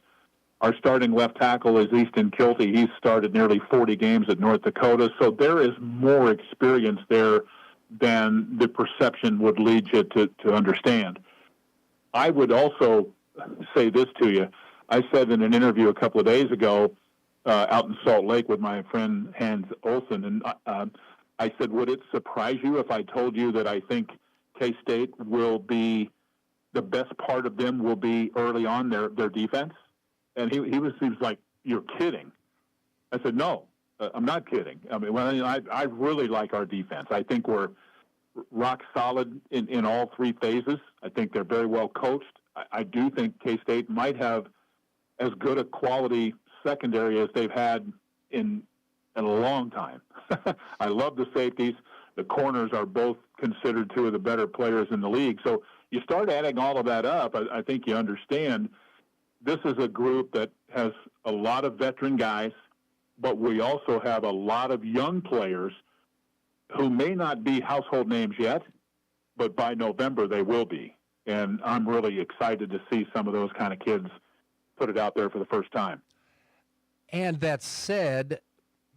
Our starting left tackle is Easton Kilty. He's started nearly 40 games at North Dakota. So there is more experience there than the perception would lead you to understand. I would also say this to you. I said in an interview a couple of days ago out in Salt Lake with my friend Hans Olsen, and I said, would it surprise you if I told you that I think K-State will be, the best part of them will be early on their defense? And he was like, you're kidding. I said, no, I'm not kidding. I mean, I really like our defense. I think we're rock solid in all three phases. I think they're very well coached. I do think K-State might have as good a quality secondary as they've had in a long time. I love the safeties. The corners are both considered two of the better players in the league. So you start adding all of that up, I think you understand this is a group that has a lot of veteran guys, but we also have a lot of young players who may not be household names yet, but by November they will be. And I'm really excited to see some of those kind of kids put it out there for the first time. And that said,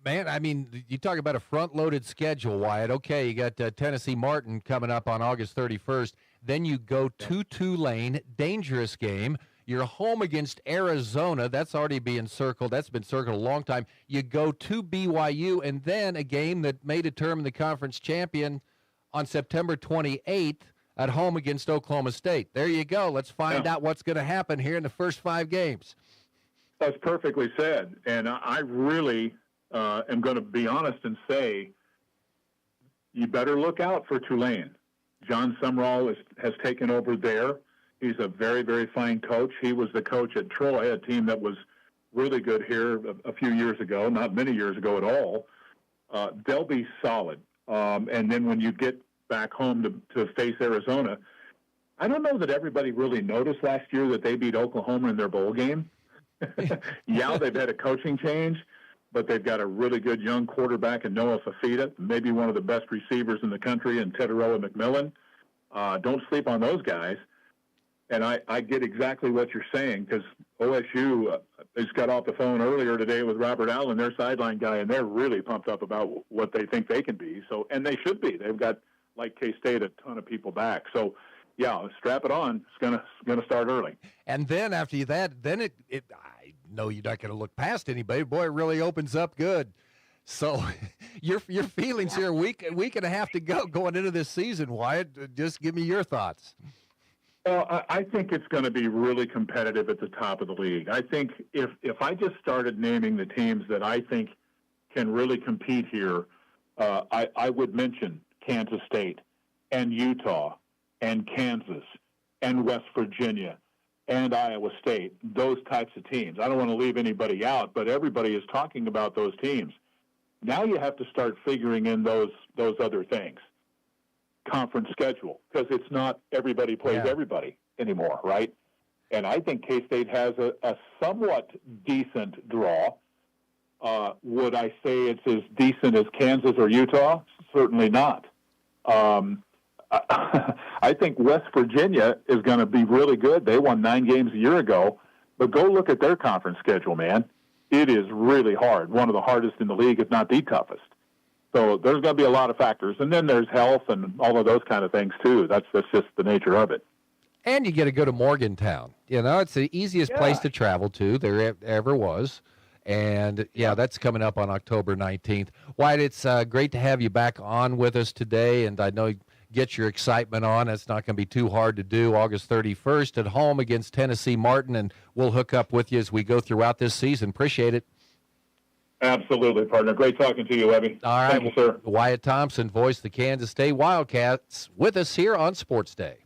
man, I mean, you talk about a front-loaded schedule, Wyatt. Okay, you got Tennessee Martin coming up on August 31st. Then you go to Tulane, dangerous game. You're home against Arizona. That's already being circled. That's been circled a long time. You go to BYU, and then a game that may determine the conference champion on September 28th at home against Oklahoma State. There you go. Let's find out what's going to happen here in the first 5 games. That's perfectly said. And I really am going to be honest and say you better look out for Tulane. John Sumrall has taken over there. He's a very, very fine coach. He was the coach at Troy, a team that was really good here a few years ago, not many years ago at all. They'll be solid. And then when you get back home to face Arizona, I don't know that everybody really noticed last year that they beat Oklahoma in their bowl game. Yeah, they've had a coaching change, but they've got a really good young quarterback in Noah Fafita, maybe one of the best receivers in the country, and Teteroa McMillan. Don't sleep on those guys. And I get exactly what you're saying, because OSU just got off the phone earlier today with Robert Allen, their sideline guy, and they're really pumped up about what they think they can be. So, and they should be. They've got, like K-State, a ton of people back. So, yeah, strap it on. It's gonna start early. And then after that, then it I know you're not going to look past anybody. Boy, it really opens up good. So your feelings here, a week and a half to go going into this season, Wyatt. Just give me your thoughts. Well, I think it's going to be really competitive at the top of the league. I think if I just started naming the teams that I think can really compete here, I would mention Kansas State and Utah and Kansas and West Virginia and Iowa State, those types of teams. I don't want to leave anybody out, but everybody is talking about those teams. Now you have to start figuring in those other things. Conference schedule, because it's not everybody plays everybody anymore, right? And I think K-State has a somewhat decent draw. Would I say it's as decent as Kansas or Utah? Certainly not. I think West Virginia is going to be really good. They won 9 games a year ago, but go look at their conference schedule, man. It is really hard, one of the hardest in the league, if not the toughest. So there's going to be a lot of factors. And then there's health and all of those kind of things, too. That's just the nature of it. And you get to go to Morgantown. You know, it's the easiest place to travel to there ever was. And, that's coming up on October 19th. Wyatt, it's great to have you back on with us today. And I know you get your excitement on. It's not going to be too hard to do. August 31st at home against Tennessee Martin. And we'll hook up with you as we go throughout this season. Appreciate it. Absolutely, partner. Great talking to you, Webby. All right. Thank you, sir. Wyatt Thompson, voice of the Kansas State Wildcats, with us here on Sports Day.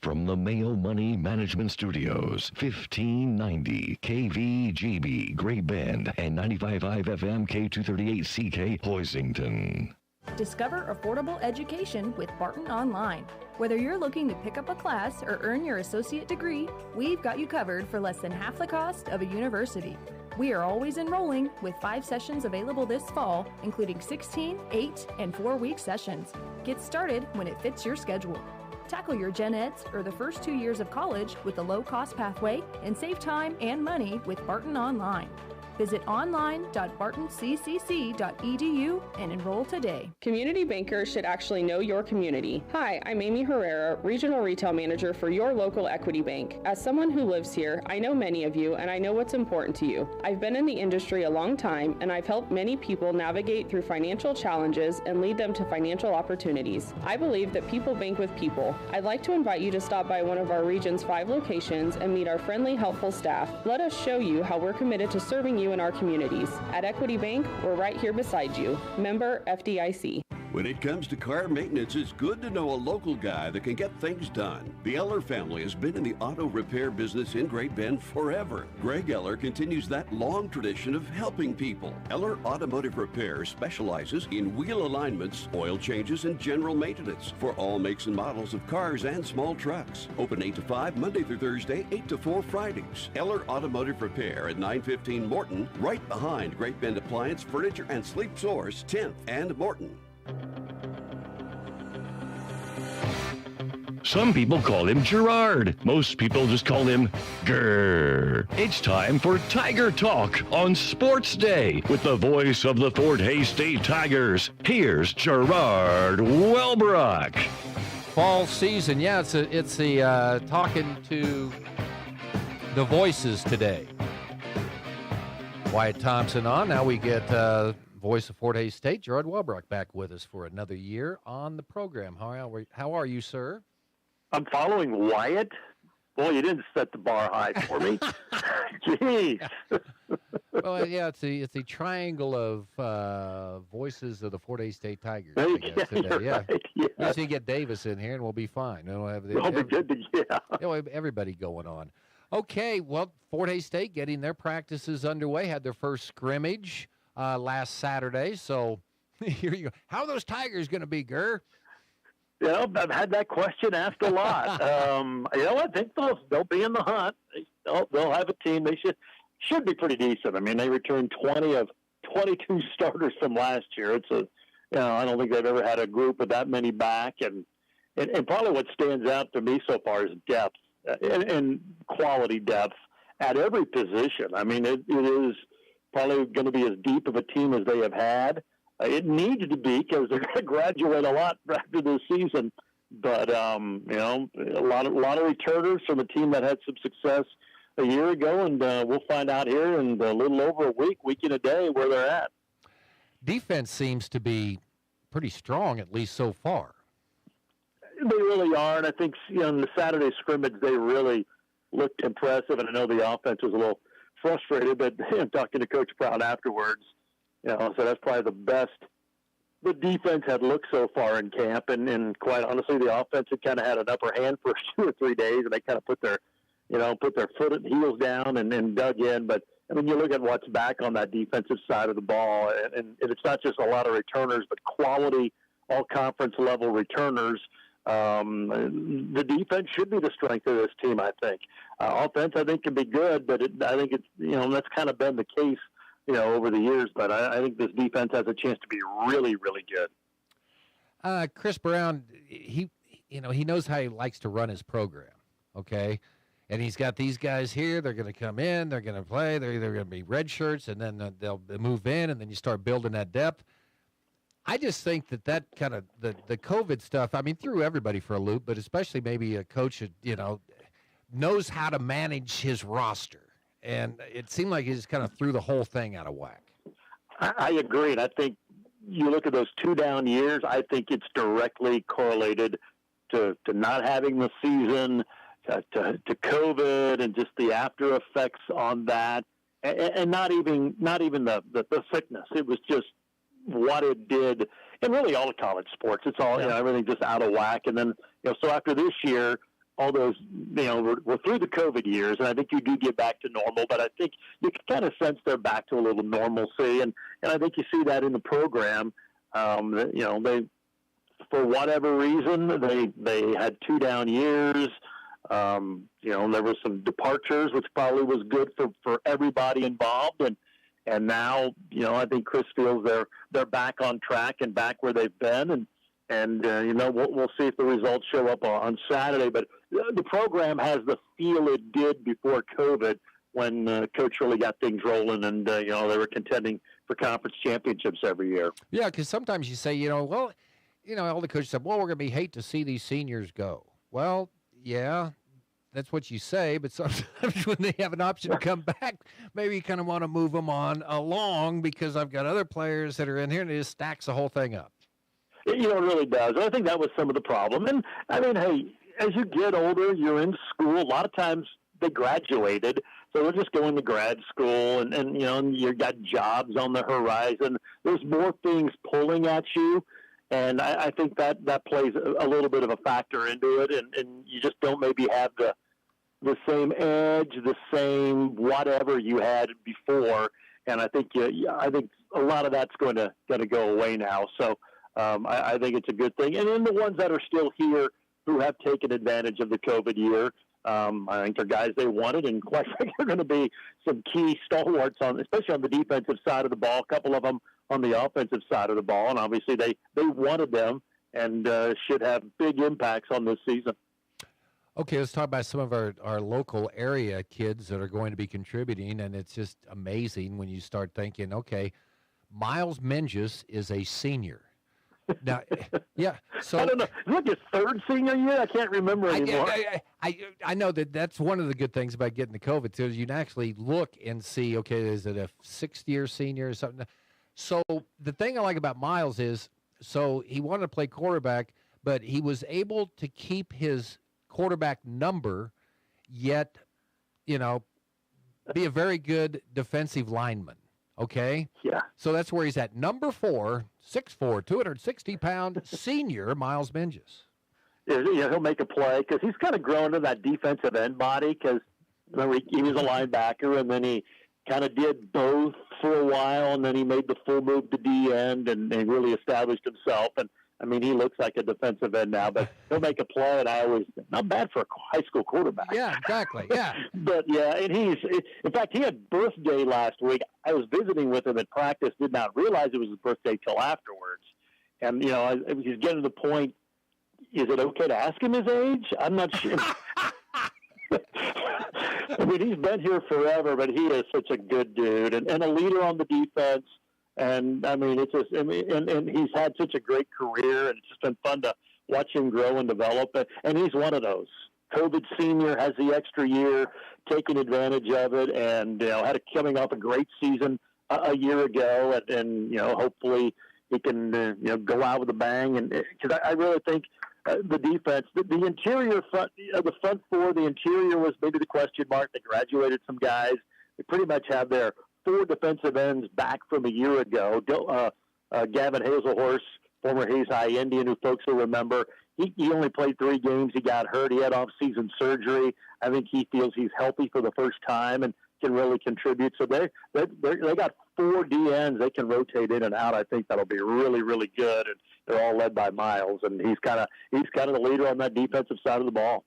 From the Mayo Money Management Studios, 1590 KVGB, Great Bend, and 95.5 FM K238CK, Hoisington. Discover affordable education with Barton Online. Whether you're looking to pick up a class or earn your associate degree, we've got you covered for less than half the cost of a university. We are always enrolling with 5 sessions available this fall, including 16, 8, and 4-week sessions. Get started when it fits your schedule. Tackle your gen eds or the first 2 years of college with a low-cost pathway and save time and money with Barton Online. Visit online.bartonccc.edu and enroll today. Community bankers should actually know your community. Hi, I'm Amy Herrera, Regional Retail Manager for your local Equity Bank. As someone who lives here, I know many of you and I know what's important to you. I've been in the industry a long time and I've helped many people navigate through financial challenges and lead them to financial opportunities. I believe that people bank with people. I'd like to invite you to stop by one of our region's 5 locations and meet our friendly, helpful staff. Let us show you how we're committed to serving you in our communities. At Equity Bank, we're right here beside you. Member FDIC. When it comes to car maintenance, it's good to know a local guy that can get things done. The Eller family has been in the auto repair business in Great Bend forever. Greg Eller continues that long tradition of helping people. Eller Automotive Repair specializes in wheel alignments, oil changes, and general maintenance for all makes and models of cars and small trucks. Open 8 to 5 Monday through Thursday, 8 to 4 Fridays. Eller Automotive Repair at 915 Morton, right behind Great Bend Appliance, Furniture, and Sleep Source, 10th and Morton. Some people call him Gerard. Most people just call him Grr. It's time for Tiger Talk on Sports Day with the voice of the Fort Hays State Tigers. Here's Gerard Wellbrock. Fall season, yeah, it's the talking to the voices today. Wyatt Thompson on. Now we get voice of Fort Hays State, Gerard Wellbrock, back with us for another year on the program. How are you, sir? I'm following Wyatt. Boy, you didn't set the bar high for me. Jeez. Well, yeah, it's the triangle of voices of the Fort Hays State Tigers, I guess, today. Yeah. Right, yeah. We just need to get Davis in here, and we'll be fine. We'll have we'll have everybody going on. Okay, well, Fort Hays State getting their practices underway, had their first scrimmage last Saturday. So here you go. How are those Tigers going to be, Gur? You know, I've had that question asked a lot. I think they'll be in the hunt. They'll have a team. They should be pretty decent. I mean, they returned 20 of 22 starters from last year. I don't think they've ever had a group with that many back, and probably what stands out to me so far is depth and quality depth at every position. I mean, it is probably going to be as deep of a team as they have had. It needs to be because they're going to graduate a lot after this season. But a lot of returners from a team that had some success a year ago, and we'll find out here in a little over a week and a day, where they're at. Defense seems to be pretty strong, at least so far. They really are, and I think in the Saturday scrimmage they really looked impressive. And I know the offense was a little frustrated, but talking to Coach Brown afterwards, so that's probably the best the defense had looked so far in camp. And quite honestly, the offense had kind of had an upper hand for 2 or 3 days, and they kind of put their foot and heels down and dug in. But I mean, you look at what's back on that defensive side of the ball, and it's not just a lot of returners, but quality all-conference level returners. The defense should be the strength of this team, I think. Offense, I think, can be good, but I think it's, that's kind of been the case, over the years. But I think this defense has a chance to be really, really good. Chris Brown, he knows how he likes to run his program, okay? And he's got these guys here. They're going to come in. They're going to play. They're going to be red shirts, and then they'll move in, and then you start building that depth. I just think that kind of the COVID stuff, I mean, threw everybody for a loop, but especially maybe a coach, knows how to manage his roster. And it seemed like he just kind of threw the whole thing out of whack. I agree, and I think you look at those 2 down years, I think it's directly correlated to not having the season, to COVID, and just the after effects on that, and not even the sickness. It was just what it did, and really all of college sports. It's all everything just out of whack. And then so after this year, all those we're through the COVID years, and I think you do get back to normal. But I think you can kind of sense they're back to a little normalcy, and I think you see that in the program. They, for whatever reason, they had 2 down years. There were some departures, which probably was good for everybody involved, and now, I think Chris feels they're back on track and back where they've been, and we'll see if the results show up on Saturday. But the program has the feel it did before COVID, when Coach really got things rolling, and they were contending for conference championships every year. Yeah, because sometimes you say, all the coaches said, well, we're going to hate to see these seniors go. Well, yeah. That's what you say, but sometimes when they have an option to come back, maybe you kind of want to move them on along, because I've got other players that are in here, and it just stacks the whole thing up. It really does. I think that was some of the problem. And, I mean, hey, as you get older, you're in school. A lot of times they graduated, so they're just going to grad school, and you got jobs on the horizon. There's more things pulling at you. And I think that plays a little bit of a factor into it, and you just don't maybe have the same edge, the same whatever you had before. And I think a lot of that's going to go away now. So I think it's a good thing. And then the ones that are still here who have taken advantage of the COVID year, I think they're guys they wanted, and quite frankly, they're going to be some key stalwarts especially on the defensive side of the ball. A couple of them on the offensive side of the ball, and obviously they wanted them, and should have big impacts on this season. Okay, let's talk about some of our local area kids that are going to be contributing, and it's just amazing when you start thinking, okay, Miles Menges is a senior. Now, yeah, so I don't know. Is it his third senior year? I can't remember anymore. I know that's one of the good things about getting the COVID, too, is you can actually look and see, okay, is it a sixth-year senior or something? So the thing I like about Miles is, so he wanted to play quarterback, but he was able to keep his quarterback number, yet, be a very good defensive lineman. Okay? Yeah. So that's where he's at. Number 4, 6'4", 260-pound senior Miles Menges. He'll make a play because he's kind of grown to that defensive end body because he was a linebacker, and then he kind of did both for a while, and then he made the full move to D end and really established himself. And I mean, he looks like a defensive end now, but he'll make a play, and not bad for a high school quarterback. Yeah, exactly. Yeah. But yeah, and in fact, he had birthday last week. I was visiting with him at practice, did not realize it was his birthday till afterwards. And, he's getting to the point, is it okay to ask him his age? I'm not sure. I mean, he's been here forever, but he is such a good dude and a leader on the defense. And I mean, it's just, and he's had such a great career, and it's just been fun to watch him grow and develop. And he's one of those. COVID senior, has the extra year, taking advantage of it, and coming off a great season a year ago, and hopefully he can go out with a bang. And because I really think the defense, the interior front, the front four, the interior was maybe the question mark. They graduated some guys. They pretty much have their 4 defensive ends back from a year ago. Gavin Hazelhorse, former Hayes High Indian, who folks will remember, he only played 3 games. He got hurt. He had off-season surgery. I think he feels he's healthy for the first time and can really contribute. So they got 4 DNs they can rotate in and out. I think that'll be really, really good. And they're all led by Miles, and he's kind of the leader on that defensive side of the ball.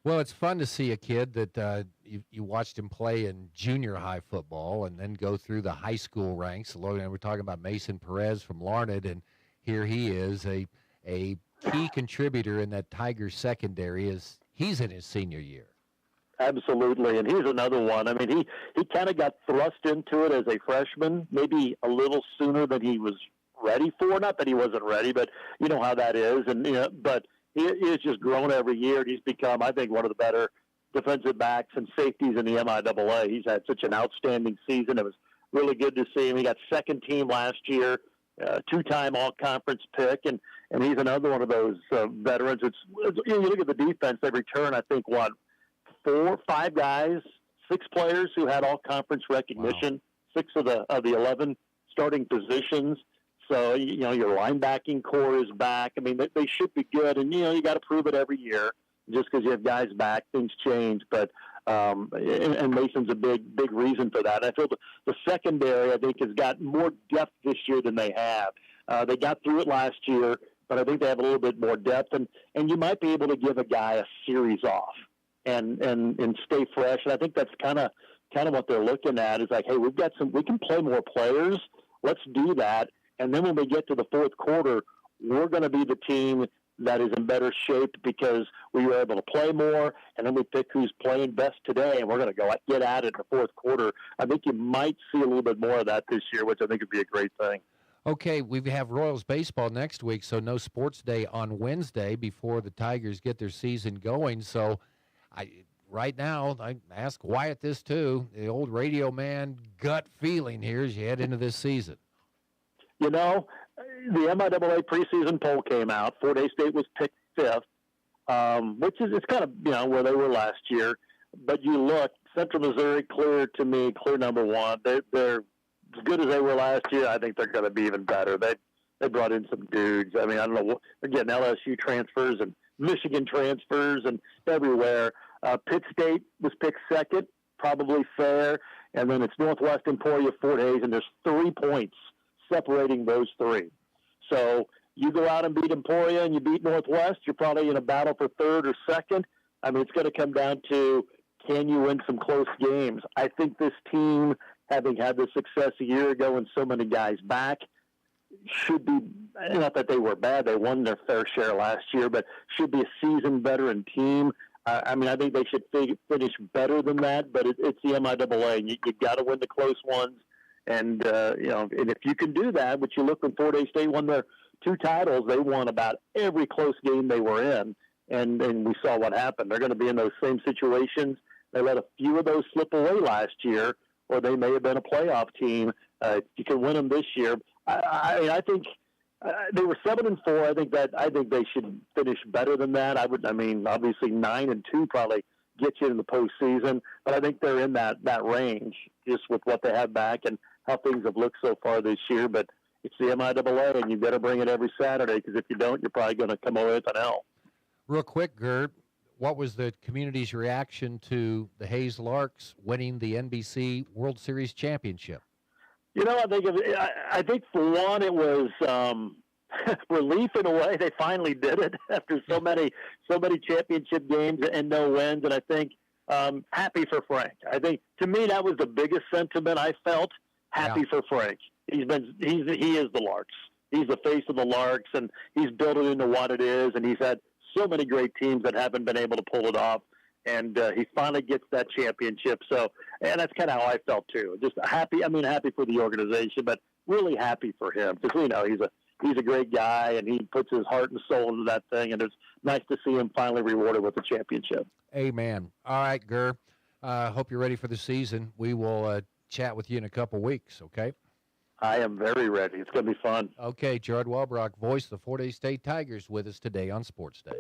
Well, it's fun to see a kid that you watched him play in junior high football and then go through the high school ranks. We're talking about Mason Perez from Larned, and here he is, a key contributor in that Tigers secondary as he's in his senior year. Absolutely, and he's another one. I mean, he kind of got thrust into it as a freshman, maybe a little sooner than he was ready for. Not that he wasn't ready, but you know how that is. And but he's just grown every year. And he's become, I think, one of the better defensive backs and safeties in the MIAA. He's had such an outstanding season. It was really good to see him. He got second team last year, 2-time all-conference pick, and he's another one of those veterans. You look at the defense, they return, I think, 4, 5 guys, 6 players who had all-conference recognition, wow. 6 of the 11 starting positions. So, your linebacking core is back. I mean, they should be good. And, you got to prove it every year. Just because you have guys back, things change. But and Mason's a big reason for that. And I feel the secondary, I think, has got more depth this year than they have. They got through it last year, but I think they have a little bit more depth. And you might be able to give a guy a series off and stay fresh. And I think that's kind of what they're looking at is like, hey, we can play more players. Let's do that. And then when we get to the fourth quarter, we're going to be the team that is in better shape because we were able to play more, and then we pick who's playing best today, and we're going to get at it in the fourth quarter. I think you might see a little bit more of that this year, which I think would be a great thing. Okay, we have Royals baseball next week, so no sports day on Wednesday before the Tigers get their season going. So right now, I ask Wyatt this too, the old radio man gut feeling here as you head into this season. The MIAA preseason poll came out. Fort Hays State was picked 5th, which is it's kind of where they were last year. But you look, Central Missouri clear number 1. They're as good as they were last year. I think they're going to be even better. They brought in some dudes. I mean, I don't know. They're getting LSU transfers and Michigan transfers and everywhere. Pitt State was picked 2nd, probably fair. And then it's Northwest Emporia, Fort Hays, and there's 3 points separating those 3. So you go out and beat Emporia and you beat Northwest, you're probably in a battle for 3rd or 2nd. I mean, it's going to come down to, can you win some close games? I think this team, having had the success a year ago and so many guys back, should be, not that they were bad, they won their fair share last year, but should be a seasoned veteran team. I mean, I think they should finish better than that, but it's the MIAA. You got to win the close ones. And, and if you can do that, which you look when Fort Hays State won their 2 titles, they won about every close game they were in. And we saw what happened. They're going to be in those same situations. They let a few of those slip away last year, or they may have been a playoff team. You can win them this year. I think they were 7-4. I think they should finish better than that. Obviously 9-2 probably get you in the postseason, but I think they're in that range just with what they have back and how things have looked so far this year. But it's the MIAA, and you better bring it every Saturday, because if you don't, you're probably going to come away with an L. Real quick, Gert, what was the community's reaction to the Hays Larks winning the NBC World Series championship? I think for one, it was relief in a way. They finally did it after so many championship games and no wins. And I think happy for Frank. I think to me that was the biggest sentiment I felt. Happy for Frank. He is the Larks. He's the face of the Larks, and he's built it into what it is. And he's had so many great teams that haven't been able to pull it off. And he finally gets that championship. So, and that's kind of how I felt too. Just happy. Happy for the organization, but really happy for him, because we know he's a great guy, and he puts his heart and soul into that thing. And it's nice to see him finally rewarded with the championship. Amen. All right, Gur. Hope you're ready for the season. We will chat with you in a couple weeks. Okay. I am very ready. It's going to be fun. Okay, Gerard Walbrock, voice of the Fort Hays State Tigers, with us today on Sports Day.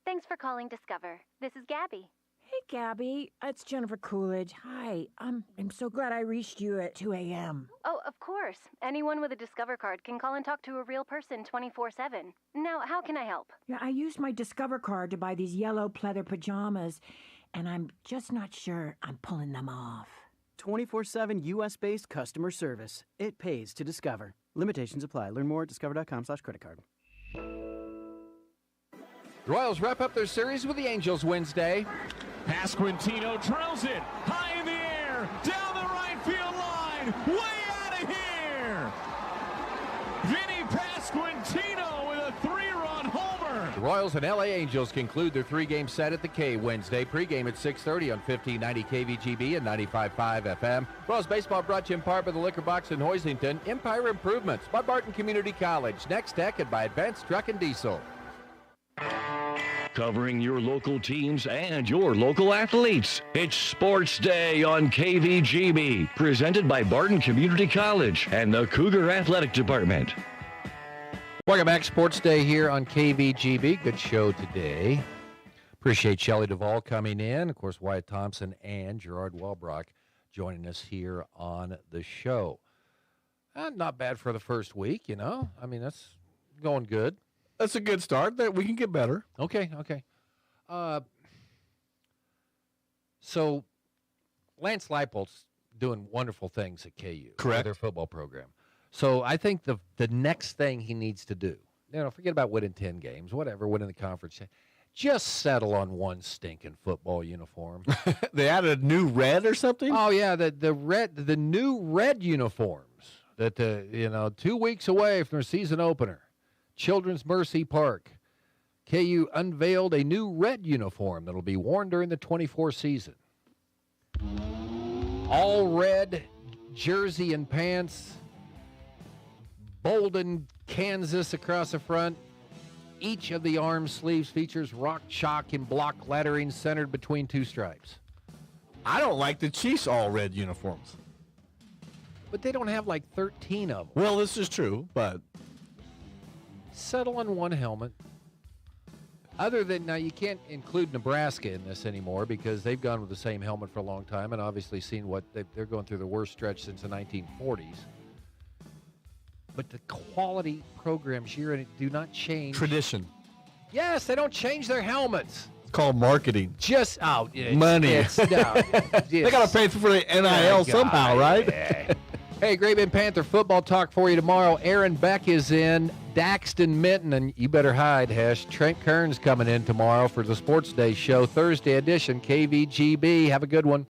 Thanks for calling Discover. This is Gabby. Hey, Gabby. It's Jennifer Coolidge. Hi. I'm so glad I reached you at 2 a.m. Oh, of course. Anyone with a Discover card can call and talk to a real person 24/7. Now, how can I help? Yeah, I used my Discover card to buy these yellow pleather pajamas, and I'm just not sure I'm pulling them off. 24/7 U.S.-based customer service. It pays to Discover. Limitations apply. Learn more at discover.com/creditcard. The Royals wrap up their series with the Angels Wednesday. Pasquantino drills it high in the air, down the right field line, way out of here. Vinny Pasquantino with a 3-run homer. The Royals and LA Angels conclude their 3-game set at the K Wednesday. Pregame at 6:30 on 1590 KVGB and 95.5 FM. Royals baseball brought to you in part by the Liquor Box in Hoisington, Empire Improvements, Bud Barton Community College, Next Tech, and by Advanced Truck and Diesel. Covering your local teams and your local athletes. It's Sports Day on KVGB, presented by Barton Community College and the Cougar Athletic Department. Welcome back. Sports Day here on KVGB. Good show today. Appreciate Shelley Duvall coming in. Of course, Wyatt Thompson and Gerard Walbrock joining us here on the show. Not bad for the first week, that's going good. That's a good start. That we can get better. Okay. So Lance Leipold's doing wonderful things at KU. Correct. With their football program. So I think the next thing he needs to do, forget about winning 10 games, whatever, winning the conference, just settle on one stinking football uniform. They added a new red or something? Oh yeah, the new red uniforms that 2 weeks away from their season opener. Children's Mercy Park. KU unveiled a new red uniform that'll be worn during the 24 season. All red jersey and pants. Bolden, Kansas across the front. Each of the arm sleeves features rock chalk and block lettering centered between 2 stripes. I don't like the Chiefs all red uniforms. But they don't have like 13 of them. Well, this is true, but settle on one helmet. Other than, now you can't include Nebraska in this anymore because they've gone with the same helmet for a long time and obviously seen what they're going through the worst stretch since the 1940s. But the quality programs here do not change. Tradition. Yes, they don't change their helmets. It's called marketing. Just money. They got to pay for the NIL somehow, right? Yeah. Hey, Great Bend Panther football talk for you tomorrow. Aaron Beck is in. Daxton Minton, and you better hide, Hesh. Trent Kern's coming in tomorrow for the Sports Day show, Thursday edition, KVGB. Have a good one.